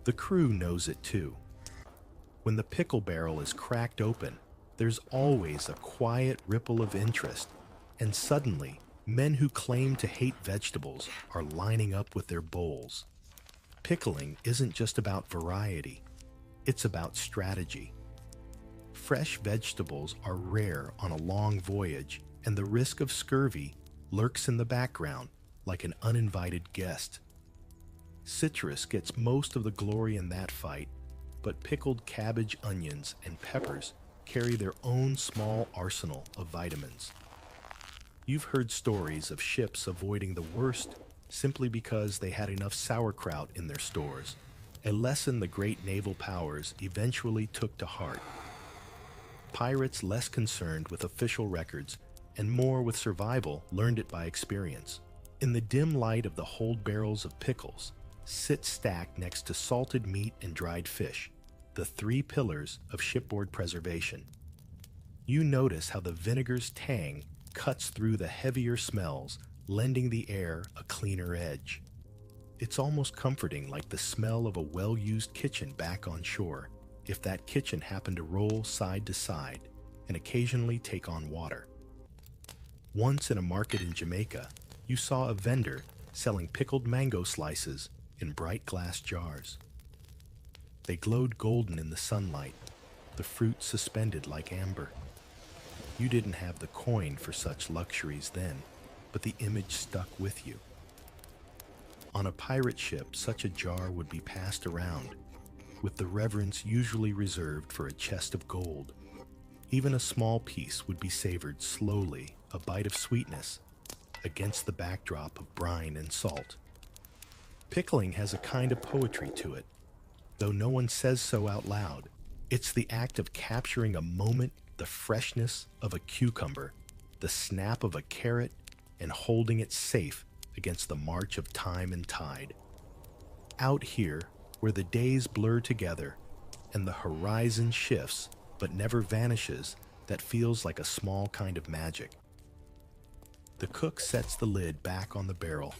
The crew knows it too. When the pickle barrel is cracked open, there's always a quiet ripple of interest, and suddenly, men who claim to hate vegetables are lining up with their bowls. Pickling isn't just about variety, it's about strategy. Fresh vegetables are rare on a long voyage, and the risk of scurvy lurks in the background like an uninvited guest. Citrus gets most of the glory in that fight, but pickled cabbage, onions, and peppers carry their own small arsenal of vitamins. You've heard stories of ships avoiding the worst simply because they had enough sauerkraut in their stores, a lesson the great naval powers eventually took to heart. Pirates less concerned with official records and more with survival learned it by experience. In the dim light of the hold barrels of pickles, sit stacked next to salted meat and dried fish, the three pillars of shipboard preservation. You notice how the vinegar's tang cuts through the heavier smells, lending the air a cleaner edge. It's almost comforting, like the smell of a well-used kitchen back on shore, if that kitchen happened to roll side to side and occasionally take on water. Once in a market in Jamaica, you saw a vendor selling pickled mango slices in bright glass jars. They glowed golden in the sunlight, the fruit suspended like amber. You didn't have the coin for such luxuries then, but the image stuck with you. On a pirate ship, such a jar would be passed around, with the reverence usually reserved for a chest of gold. Even a small piece would be savored slowly, a bite of sweetness, against the backdrop of brine and salt. Pickling has a kind of poetry to it, though no one says so out loud. It's the act of capturing a moment, the freshness of a cucumber, the snap of a carrot, and holding it safe against the march of time and tide. Out here, where the days blur together and the horizon shifts but never vanishes, that feels like a small kind of magic. The cook sets the lid back on the barrel.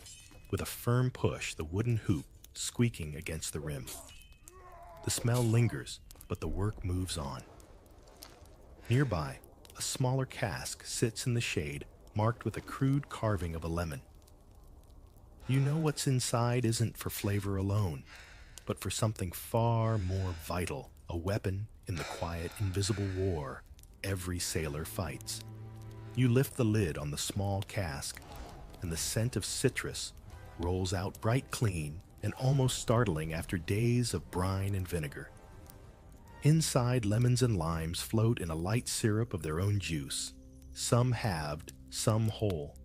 With a firm push, the wooden hoop squeaking against the rim. The smell lingers, but the work moves on. Nearby, a smaller cask sits in the shade, marked with a crude carving of a lemon. You know what's inside isn't for flavor alone, but for something far more vital, a weapon in the quiet, invisible war every sailor fights. You lift the lid on the small cask, and the scent of citrus rolls out bright clean and almost startling after days of brine and vinegar. Inside, lemons and limes float in a light syrup of their own juice, some halved, some whole,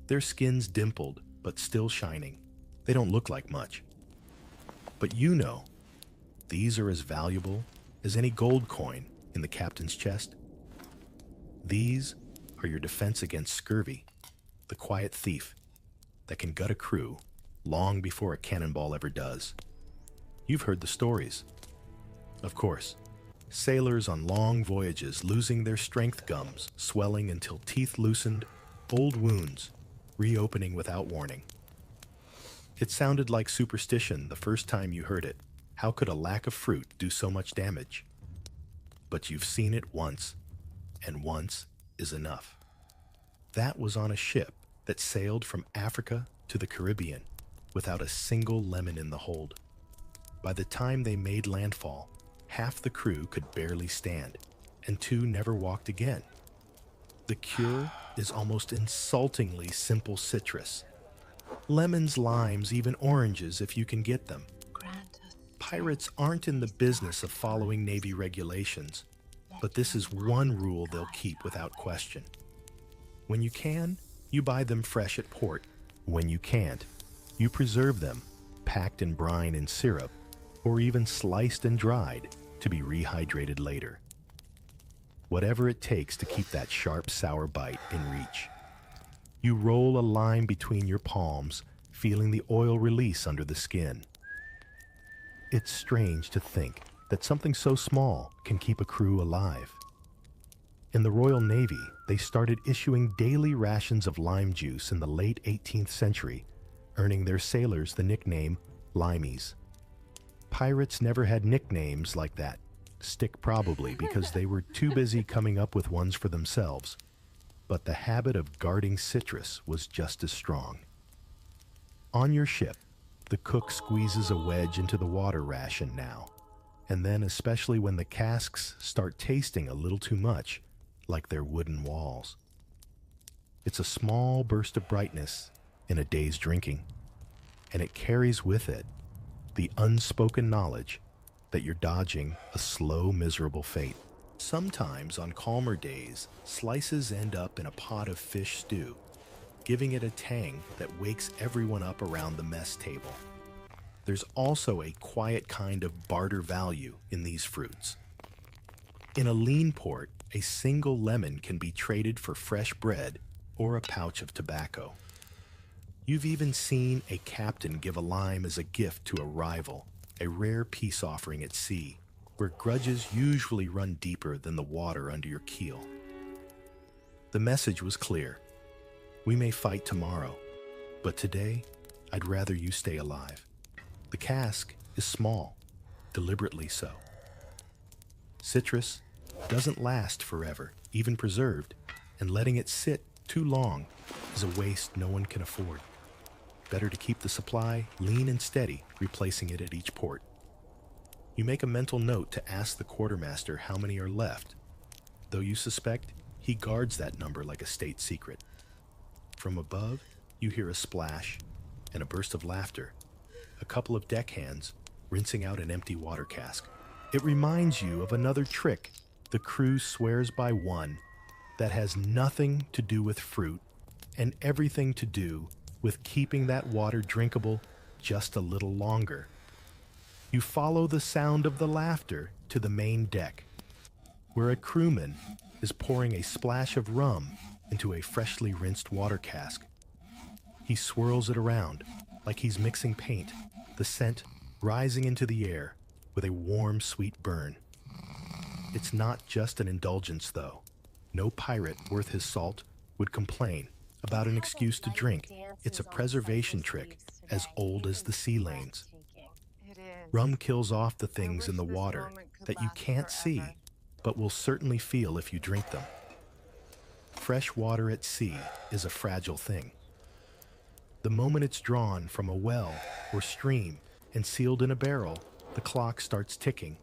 their skins dimpled but still shining. They don't look like much. But you know, these are as valuable as any gold coin in the captain's chest. These are your defense against scurvy, the quiet thief that can gut a crew long before a cannonball ever does. You've heard the stories. Of course, sailors on long voyages losing their strength gums, swelling until teeth loosened, old wounds reopening without warning. It sounded like superstition the first time you heard it. How could a lack of fruit do so much damage? But you've seen it once, and once is enough. That was on a ship that sailed from Africa to the Caribbean without a single lemon in the hold. By the time they made landfall, half the crew could barely stand, and two never walked again. The cure is almost insultingly simple citrus. Lemons, limes, even oranges if you can get them. Grant us Pirates aren't in the business of following Navy regulations, but this is one rule they'll keep without question. When you can, you buy them fresh at port. When you can't, you preserve them, packed in brine and syrup, or even sliced and dried to be rehydrated later. Whatever it takes to keep that sharp, sour bite in reach. You roll a lime between your palms, feeling the oil release under the skin. It's strange to think that something so small can keep a crew alive. In the Royal Navy, they started issuing daily rations of lime juice in the late 18th century, earning their sailors the nickname limeys. Pirates never had nicknames like that. Stick probably because they were too busy coming up with ones for themselves. But the habit of guarding citrus was just as strong. On your ship, the cook squeezes a wedge into the water ration now, and then especially when the casks start tasting a little too much, like their wooden walls. It's a small burst of brightness in a day's drinking, and it carries with it the unspoken knowledge that you're dodging a slow, miserable fate. Sometimes on calmer days, slices end up in a pot of fish stew, giving it a tang that wakes everyone up around the mess table. There's also a quiet kind of barter value in these fruits. In a lean port, a single lemon can be traded for fresh bread or a pouch of tobacco. You've even seen a captain give a lime as a gift to a rival, a rare peace offering at sea, where grudges usually run deeper than the water under your keel. The message was clear. We may fight tomorrow, but today, I'd rather you stay alive. The cask is small, deliberately so. Citrus doesn't last forever, even preserved, and letting it sit too long is a waste no one can afford. Better to keep the supply lean and steady, replacing it at each port. You make a mental note to ask the quartermaster how many are left, though you suspect he guards that number like a state secret. From above, you hear a splash and a burst of laughter, a couple of deckhands rinsing out an empty water cask. It reminds you of another trick the crew swears by, one that has nothing to do with fruit and everything to do with keeping that water drinkable just a little longer. You follow the sound of the laughter to the main deck, where a crewman is pouring a splash of rum into a freshly rinsed water cask. He swirls it around like he's mixing paint, the scent rising into the air with a warm, sweet burn. It's not just an indulgence, though. No pirate worth his salt would complain about an excuse to drink. It's a preservation trick as old as the sea lanes. Rum kills off the things in the water that you can't see, but will certainly feel if you drink them. Fresh water at sea is a fragile thing. The moment it's drawn from a well or stream and sealed in a barrel, the clock starts ticking.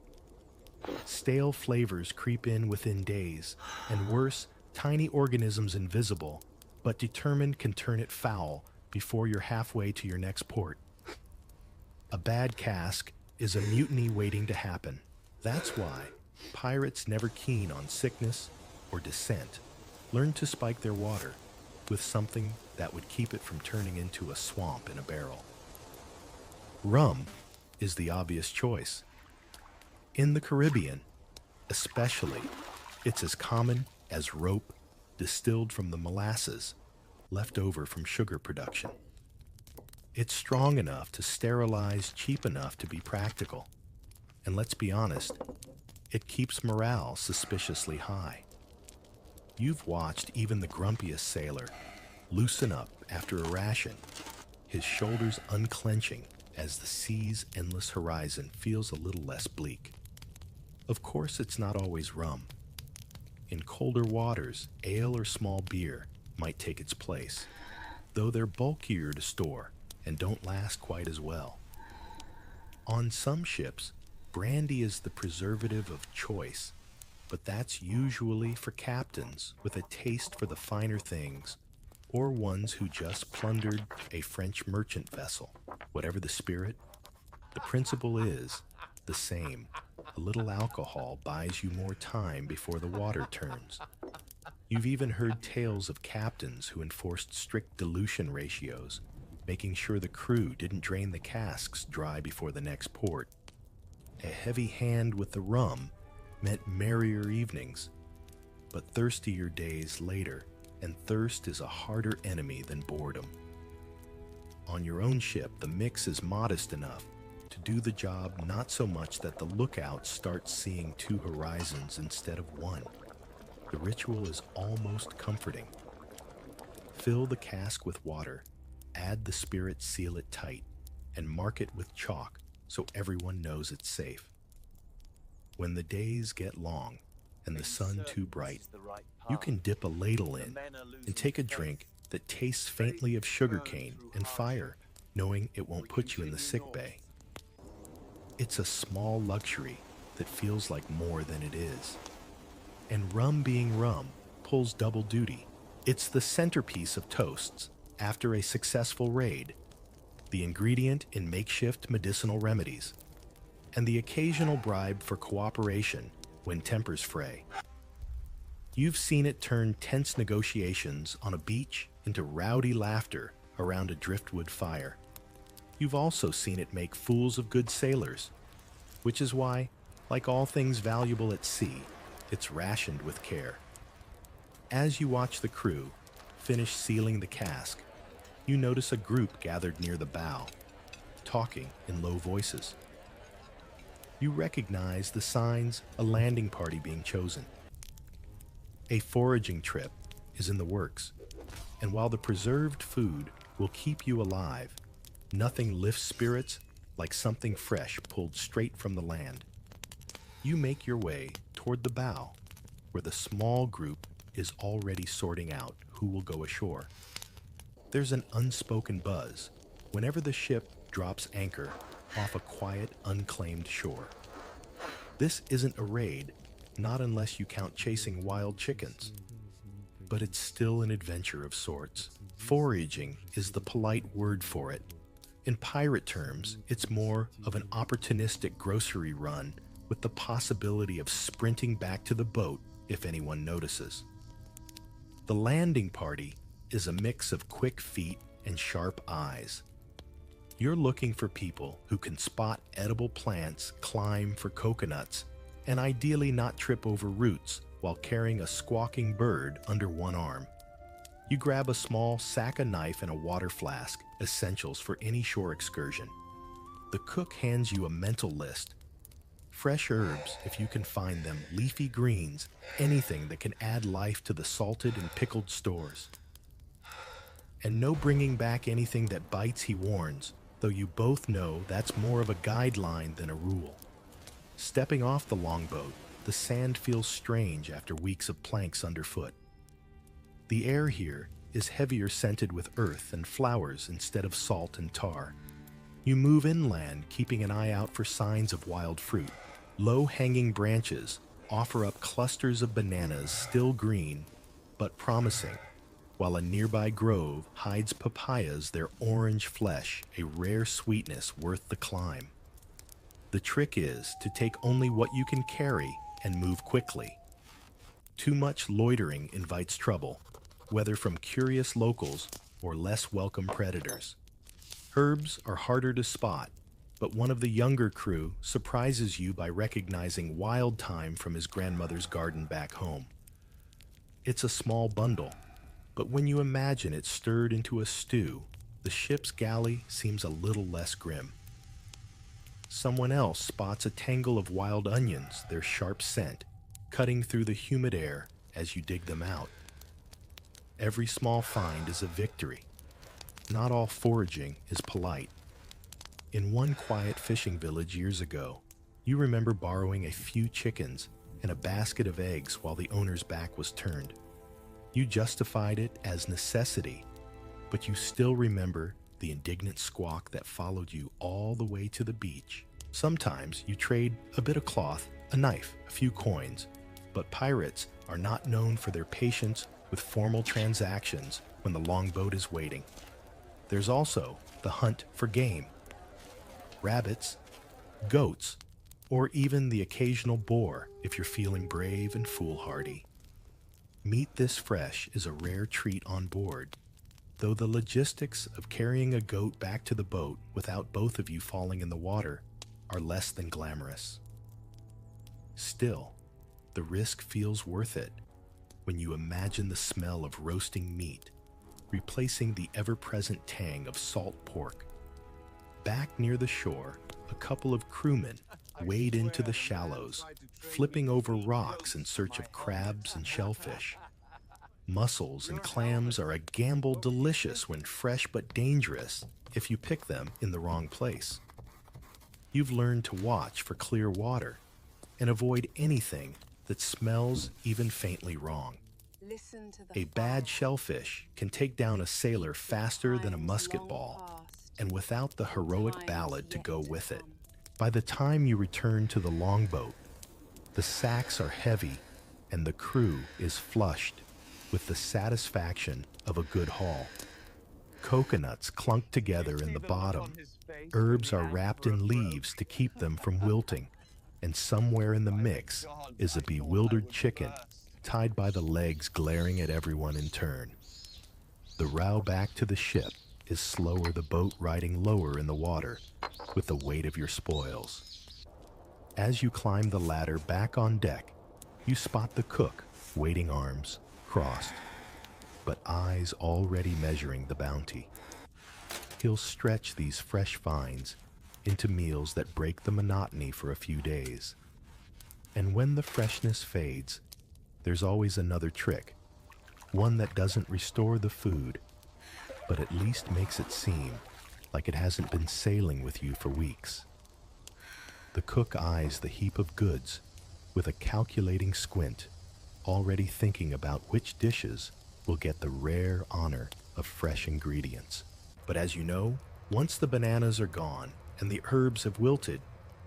Stale flavors creep in within days, and worse, tiny organisms invisible but determined can turn it foul before you're halfway to your next port. A bad cask is a mutiny waiting to happen. That's why pirates, never keen on sickness or dissent, learn to spike their water with something that would keep it from turning into a swamp in a barrel. Rum is the obvious choice. In the Caribbean, especially, it's as common as rope distilled from the molasses left over from sugar production. It's strong enough to sterilize, cheap enough to be practical. And let's be honest, it keeps morale suspiciously high. You've watched even the grumpiest sailor loosen up after a ration, his shoulders unclenching as the sea's endless horizon feels a little less bleak. Of course, it's not always rum. In colder waters, ale or small beer might take its place, though they're bulkier to store and don't last quite as well. On some ships, brandy is the preservative of choice, but that's usually for captains with a taste for the finer things, or ones who just plundered a French merchant vessel. Whatever the spirit, the principle is the same. A little alcohol buys you more time before the water turns. You've even heard tales of captains who enforced strict dilution ratios, making sure the crew didn't drain the casks dry before the next port. A heavy hand with the rum meant merrier evenings, but thirstier days later, and thirst is a harder enemy than boredom. On your own ship, the mix is modest enough to do the job, not so much that the lookout starts seeing two horizons instead of one. The ritual is almost comforting. Fill the cask with water, add the spirit, seal it tight, and mark it with chalk so everyone knows it's safe. When the days get long and the sun too bright, you can dip a ladle in and take a drink that tastes faintly of sugarcane and fire, knowing it won't put you in the sick bay. It's a small luxury that feels like more than it is. And rum being rum pulls double duty. It's the centerpiece of toasts after a successful raid, the ingredient in makeshift medicinal remedies, and the occasional bribe for cooperation when tempers fray. You've seen it turn tense negotiations on a beach into rowdy laughter around a driftwood fire. You've also seen it make fools of good sailors, which is why, like all things valuable at sea, it's rationed with care. As you watch the crew finish sealing the cask, you notice a group gathered near the bow, talking in low voices. You recognize the signs a landing party being chosen. A foraging trip is in the works, and while the preserved food will keep you alive, nothing lifts spirits like something fresh pulled straight from the land. You make your way toward the bow, where the small group is already sorting out who will go ashore. There's an unspoken buzz whenever the ship drops anchor off a quiet, unclaimed shore. This isn't a raid, not unless you count chasing wild chickens. But it's still an adventure of sorts. Foraging is the polite word for it. In pirate terms, it's more of an opportunistic grocery run with the possibility of sprinting back to the boat if anyone notices. The landing party is a mix of quick feet and sharp eyes. You're looking for people who can spot edible plants, climb for coconuts, and ideally not trip over roots while carrying a squawking bird under one arm. You grab a small sack, a knife, and a water flask, essentials for any shore excursion. The cook hands you a mental list. Fresh herbs, if you can find them, leafy greens, anything that can add life to the salted and pickled stores. And no bringing back anything that bites, he warns, though you both know that's more of a guideline than a rule. Stepping off the longboat, the sand feels strange after weeks of planks underfoot. The air here is heavier, scented with earth and flowers instead of salt and tar. You move inland, keeping an eye out for signs of wild fruit. Low-hanging branches offer up clusters of bananas, still green, but promising, while a nearby grove hides papayas, their orange flesh, a rare sweetness worth the climb. The trick is to take only what you can carry and move quickly. Too much loitering invites trouble, whether from curious locals or less welcome predators. Herbs are harder to spot, but one of the younger crew surprises you by recognizing wild thyme from his grandmother's garden back home. It's a small bundle, but when you imagine it stirred into a stew, the ship's galley seems a little less grim. Someone else spots a tangle of wild onions, their sharp scent, cutting through the humid air as you dig them out. Every small find is a victory. Not all foraging is polite. In one quiet fishing village years ago, you remember borrowing a few chickens and a basket of eggs while the owner's back was turned. You justified it as necessity, but you still remember the indignant squawk that followed you all the way to the beach. Sometimes you trade a bit of cloth, a knife, a few coins, But pirates are not known for their patience with formal transactions when the longboat is waiting. There's also the hunt for game. Rabbits, goats, or even the occasional boar if you're feeling brave and foolhardy. Meat this fresh is a rare treat on board, though the logistics of carrying a goat back to the boat without both of you falling in the water are less than glamorous. Still, the risk feels worth it when you imagine the smell of roasting meat replacing the ever-present tang of salt pork. Back near the shore, a couple of crewmen wade into the shallows, flipping over rocks in search of crabs and shellfish. Mussels and clams are a gamble delicious when fresh but dangerous if you pick them in the wrong place. You've learned to watch for clear water and avoid anything that smells even faintly wrong. A bad shellfish can take down a sailor faster than a musket ball, and without the heroic ballad to go with it. By the time you return to the longboat, the sacks are heavy and the crew is flushed with the satisfaction of a good haul. Coconuts clunk together in the bottom, herbs are wrapped in leaves to keep them from wilting, and somewhere in the mix is a bewildered chicken tied by the legs glaring at everyone in turn. The row back to the ship is slower, the boat riding lower in the water with the weight of your spoils. As you climb the ladder back on deck, you spot the cook, waiting arms crossed, but eyes already measuring the bounty. He'll stretch these fresh finds into meals that break the monotony for a few days. And when the freshness fades, there's always another trick, one that doesn't restore the food, but at least makes it seem like it hasn't been sailing with you for weeks. The cook eyes the heap of goods with a calculating squint, already thinking about which dishes will get the rare honor of fresh ingredients. But as you know, once the bananas are gone and the herbs have wilted,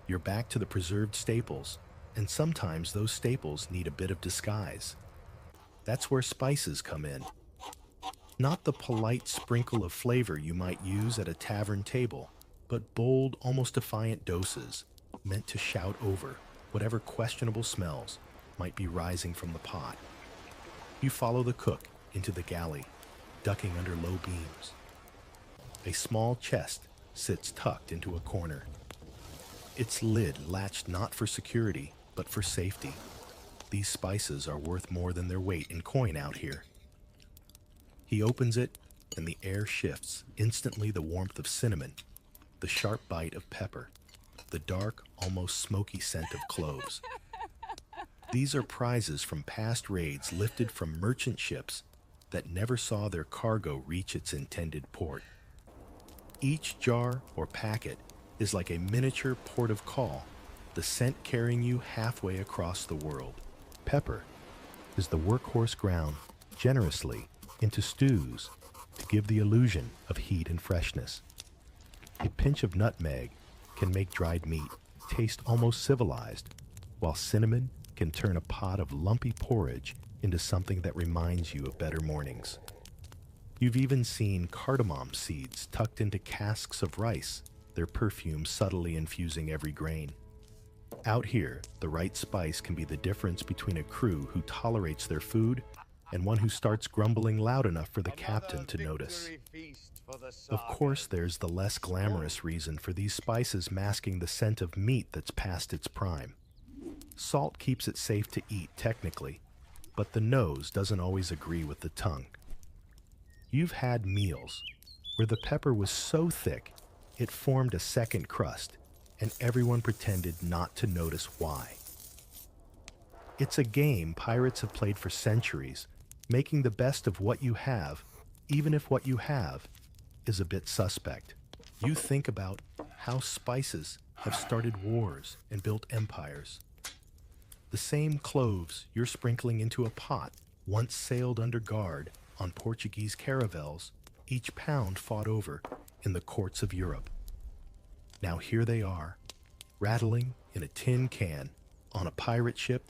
you're back to the preserved staples, and sometimes those staples need a bit of disguise. That's where spices come in. Not the polite sprinkle of flavor you might use at a tavern table, but bold, almost defiant doses meant to shout over whatever questionable smells might be rising from the pot. You follow the cook into the galley, ducking under low beams. A small chest sits tucked into a corner, its lid latched not for security, but for safety. These spices are worth more than their weight in coin out here. He opens it, and the air shifts, instantly the warmth of cinnamon, the sharp bite of pepper, the dark, almost smoky scent of cloves. These are prizes from past raids lifted from merchant ships that never saw their cargo reach its intended port. Each jar or packet is like a miniature port of call, the scent carrying you halfway across the world. Pepper is the workhorse ground generously into stews to give the illusion of heat and freshness. A pinch of nutmeg can make dried meat taste almost civilized, while cinnamon can turn a pot of lumpy porridge into something that reminds you of better mornings. You've even seen cardamom seeds tucked into casks of rice, their perfume subtly infusing every grain. Out here, the right spice can be the difference between a crew who tolerates their food and one who starts grumbling loud enough for the captain to notice. Of course, there's the less glamorous reason for these spices masking the scent of meat that's past its prime. Salt keeps it safe to eat technically, but the nose doesn't always agree with the tongue. You've had meals where the pepper was so thick it formed a second crust, and everyone pretended not to notice why. It's a game pirates have played for centuries, making the best of what you have, even if what you have is a bit suspect. You think about how spices have started wars and built empires. The same cloves you're sprinkling into a pot once sailed under guard on Portuguese caravels, each pound fought over in the courts of Europe. Now here they are, rattling in a tin can on a pirate ship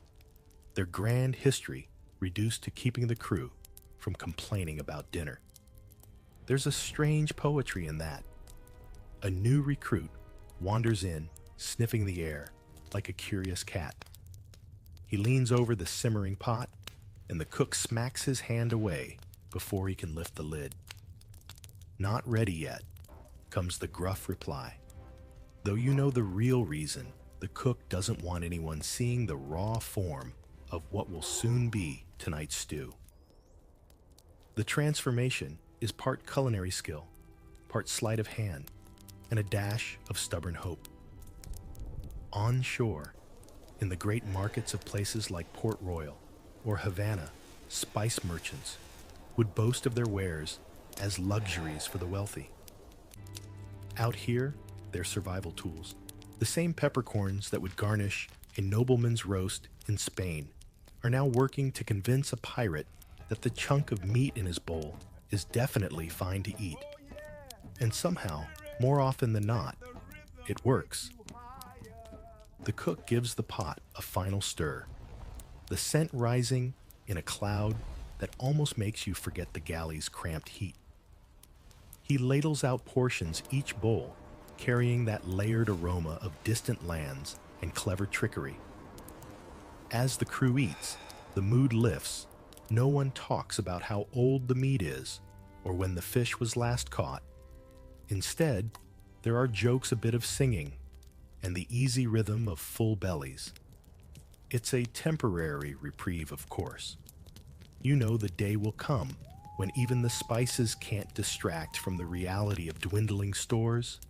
their grand history reduced to keeping the crew from complaining about dinner. There's a strange poetry in that. A new recruit wanders in, sniffing the air like a curious cat. He leans over the simmering pot, and the cook smacks his hand away before he can lift the lid. "Not ready yet," comes the gruff reply. Though you know the real reason, the cook doesn't want anyone seeing the raw form of what will soon be tonight's stew. The transformation is part culinary skill, part sleight of hand, and a dash of stubborn hope. On shore, in the great markets of places like Port Royal or Havana, spice merchants would boast of their wares as luxuries for the wealthy. Out here, they're survival tools. The same peppercorns that would garnish a nobleman's roast in Spain are now working to convince a pirate that the chunk of meat in his bowl is definitely fine to eat. And somehow, more often than not, it works. The cook gives the pot a final stir, the scent rising in a cloud that almost makes you forget the galley's cramped heat. He ladles out portions each bowl, carrying that layered aroma of distant lands and clever trickery. As the crew eats, the mood lifts. No one talks about how old the meat is or when the fish was last caught. Instead, there are jokes, a bit of singing, and the easy rhythm of full bellies. It's a temporary reprieve, of course. You know the day will come when even the spices can't distract from the reality of dwindling stores.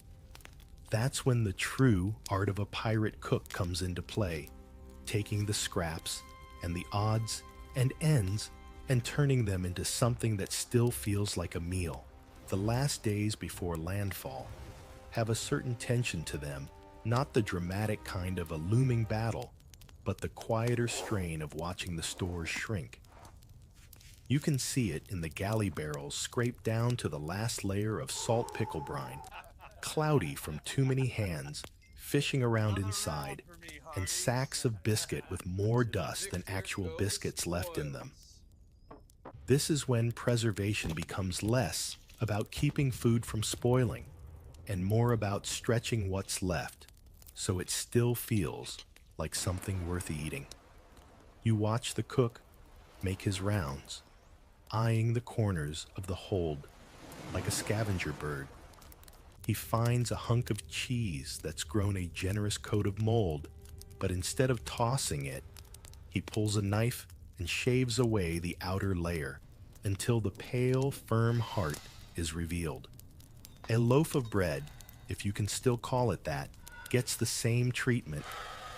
That's when the true art of a pirate cook comes into play, taking the scraps and the odds and ends and turning them into something that still feels like a meal. The last days before landfall have a certain tension to them, not the dramatic kind of a looming battle, but the quieter strain of watching the stores shrink. You can see it in the galley barrels scraped down to the last layer of salt pickle brine, cloudy from too many hands fishing around inside, and sacks of biscuit with more dust than actual biscuits left in them. This is when preservation becomes less about keeping food from spoiling and more about stretching what's left so it still feels like something worth eating. You watch the cook make his rounds, eyeing the corners of the hold like a scavenger bird. He finds a hunk of cheese that's grown a generous coat of mold, but instead of tossing it, he pulls a knife and shaves away the outer layer until the pale, firm heart is revealed. A loaf of bread, if you can still call it that, gets the same treatment.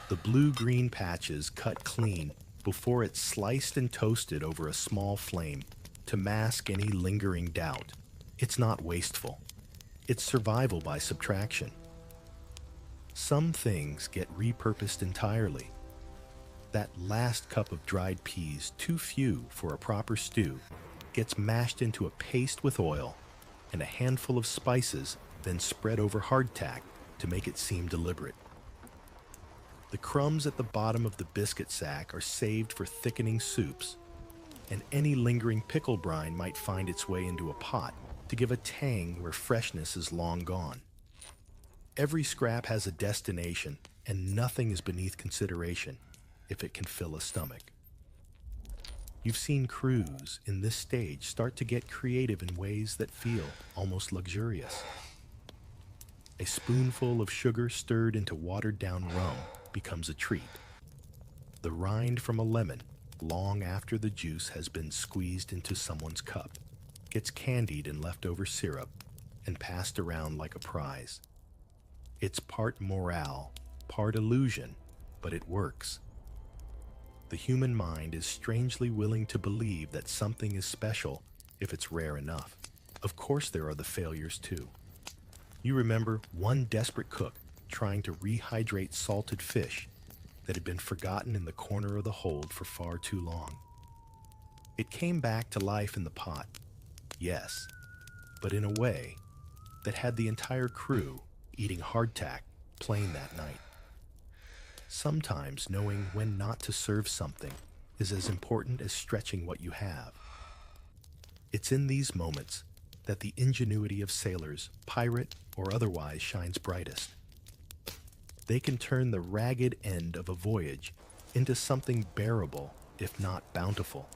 The blue-green patches cut clean before it's sliced and toasted over a small flame to mask any lingering doubt. It's not wasteful. It's survival by subtraction. Some things get repurposed entirely. That last cup of dried peas, too few for a proper stew, gets mashed into a paste with oil and a handful of spices, then spread over hardtack to make it seem deliberate. The crumbs at the bottom of the biscuit sack are saved for thickening soups, and any lingering pickle brine might find its way into a pot to give a tang where freshness is long gone. Every scrap has a destination, and nothing is beneath consideration if it can fill a stomach. You've seen crews in this stage start to get creative in ways that feel almost luxurious. A spoonful of sugar stirred into watered-down rum becomes a treat. The rind from a lemon, long after the juice has been squeezed into someone's cup, gets candied in leftover syrup and passed around like a prize. It's part morale, part illusion, but it works. The human mind is strangely willing to believe that something is special if it's rare enough. Of course there are the failures too. You remember one desperate cook trying to rehydrate salted fish that had been forgotten in the corner of the hold for far too long. It came back to life in the pot, yes, but in a way that had the entire crew eating hardtack plain that night. Sometimes knowing when not to serve something is as important as stretching what you have. It's in these moments that the ingenuity of sailors, pirate or otherwise, shines brightest. They can turn the ragged end of a voyage into something bearable, if not bountiful.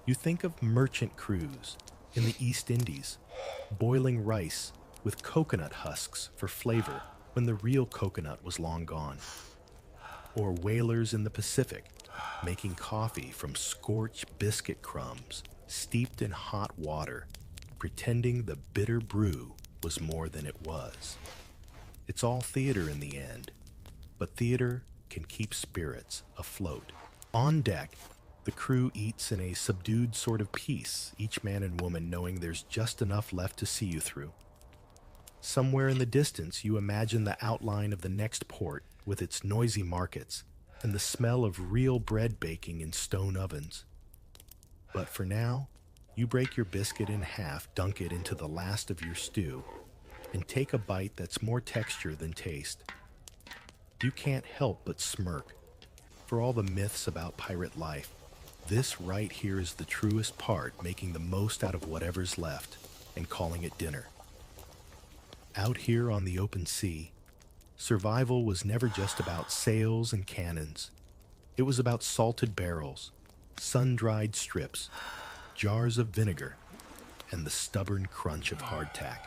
You think of merchant crews in the East Indies, boiling rice with coconut husks for flavor when the real coconut was long gone. Or whalers in the Pacific, making coffee from scorched biscuit crumbs steeped in hot water, pretending the bitter brew was more than it was. It's all theater in the end, but theater can keep spirits afloat. On deck, the crew eats in a subdued sort of peace, each man and woman knowing there's just enough left to see you through. Somewhere in the distance, you imagine the outline of the next port with its noisy markets and the smell of real bread baking in stone ovens. But for now, you break your biscuit in half, dunk it into the last of your stew, and take a bite that's more texture than taste. You can't help but smirk. For all the myths about pirate life, this right here is the truest part, making the most out of whatever's left and calling it dinner. Out here on the open sea, survival was never just about sails and cannons. It was about salted barrels, sun-dried strips, jars of vinegar, and the stubborn crunch of hardtack.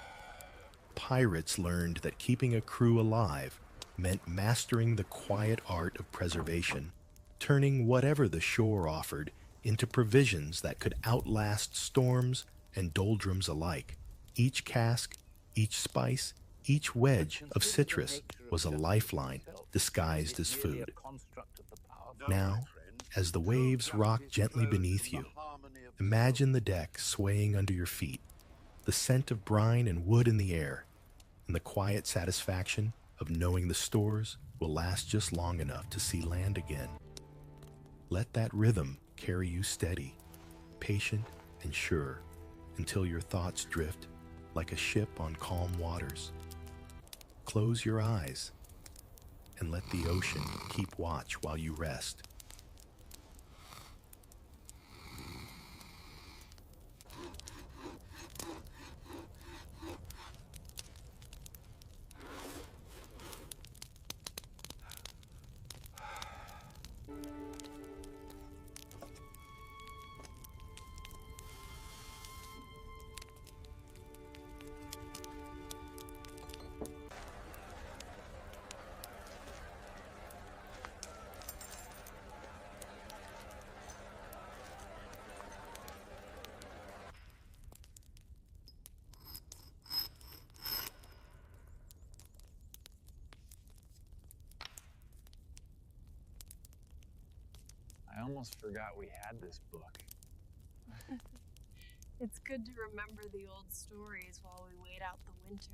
Pirates learned that keeping a crew alive meant mastering the quiet art of preservation, turning whatever the shore offered into provisions that could outlast storms and doldrums alike. Each cask, each spice, each wedge of citrus was a lifeline disguised as food. Now, as the waves rock gently beneath you, imagine the deck swaying under your feet, the scent of brine and wood in the air, and the quiet satisfaction of knowing the stores will last just long enough to see land again. Let that rhythm carry you steady, patient and sure, until your thoughts drift like a ship on calm waters. Close your eyes and let the ocean keep watch while you rest. I almost forgot we had this book. It's good to remember the old stories while we wait out the winter.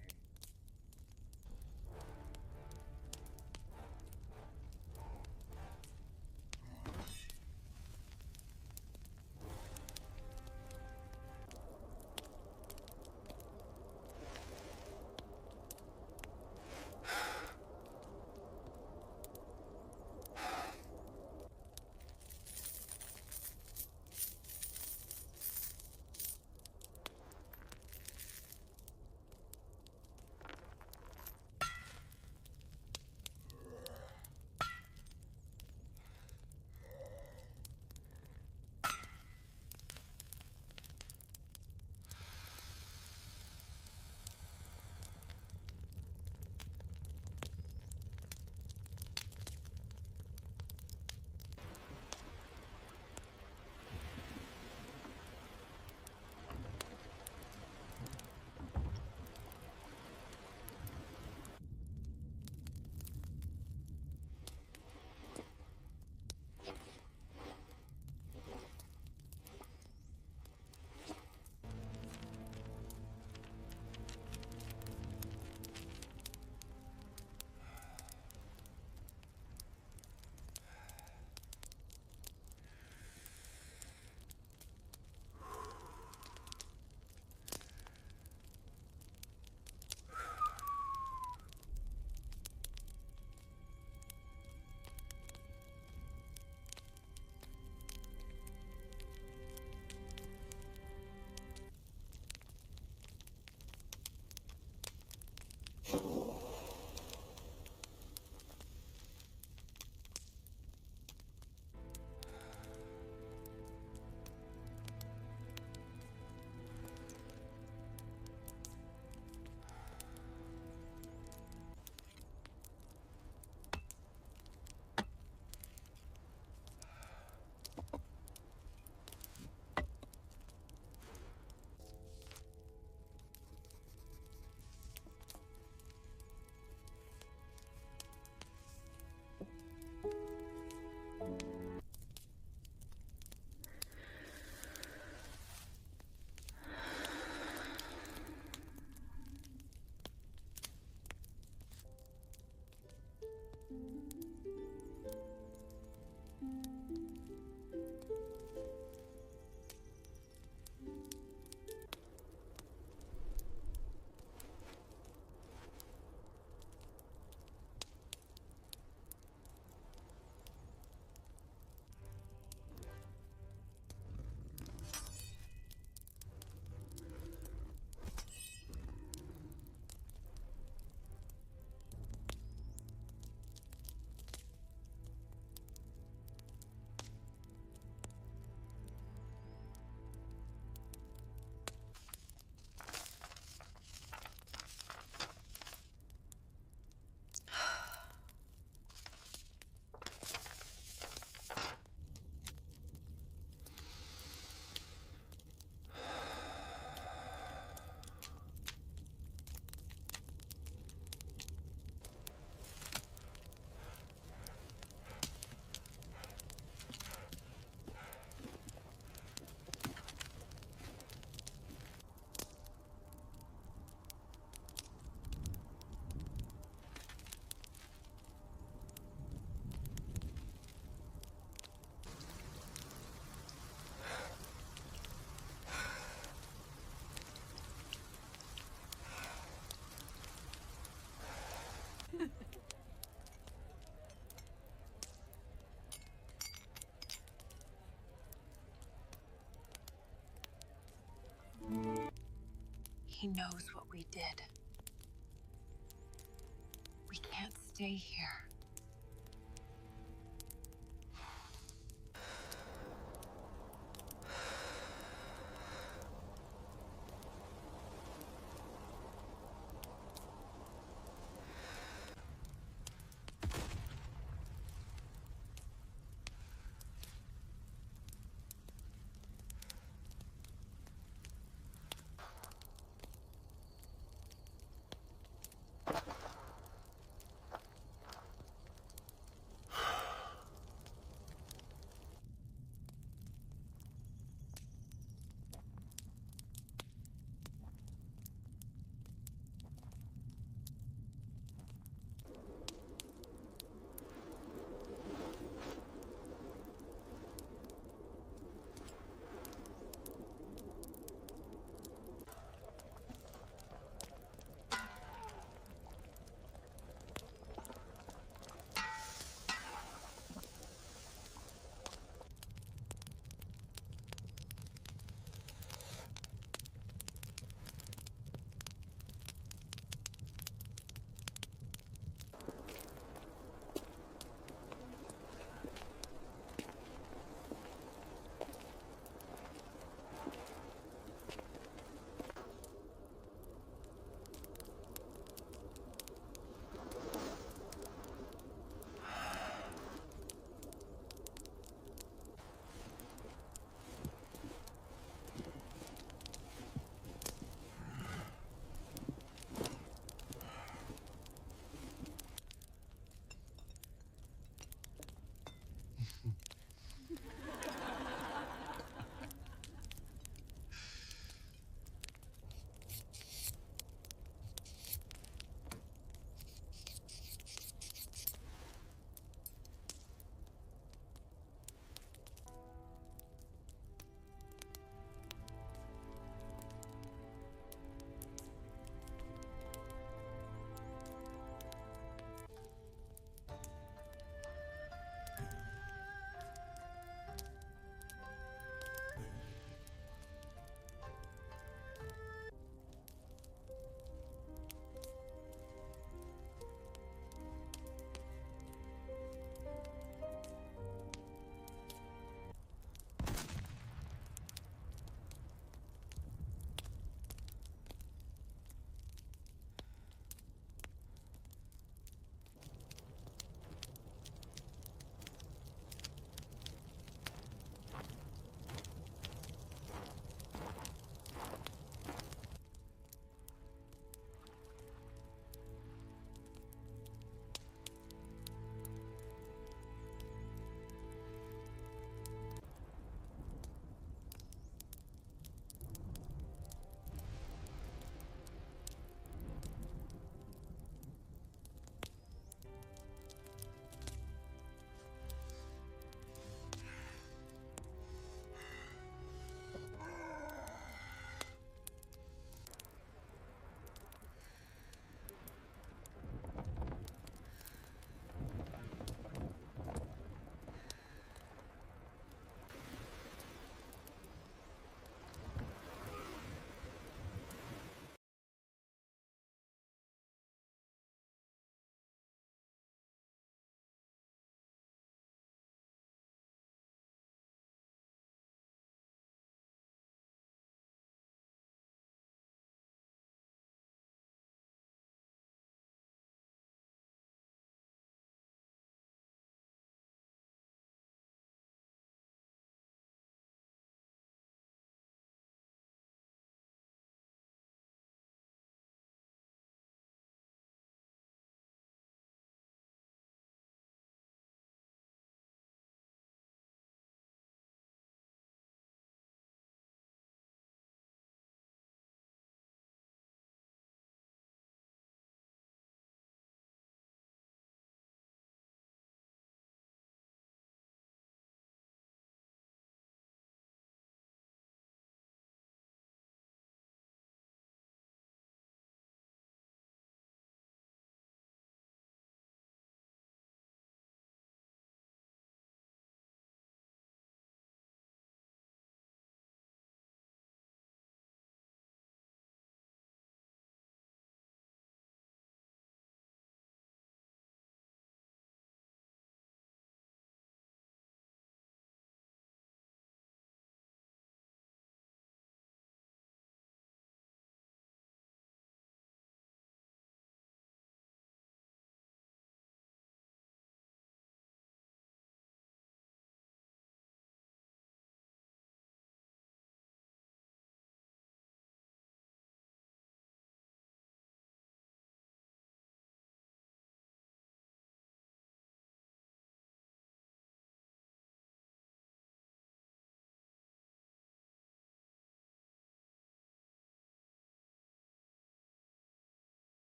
He knows what we did. We can't stay here.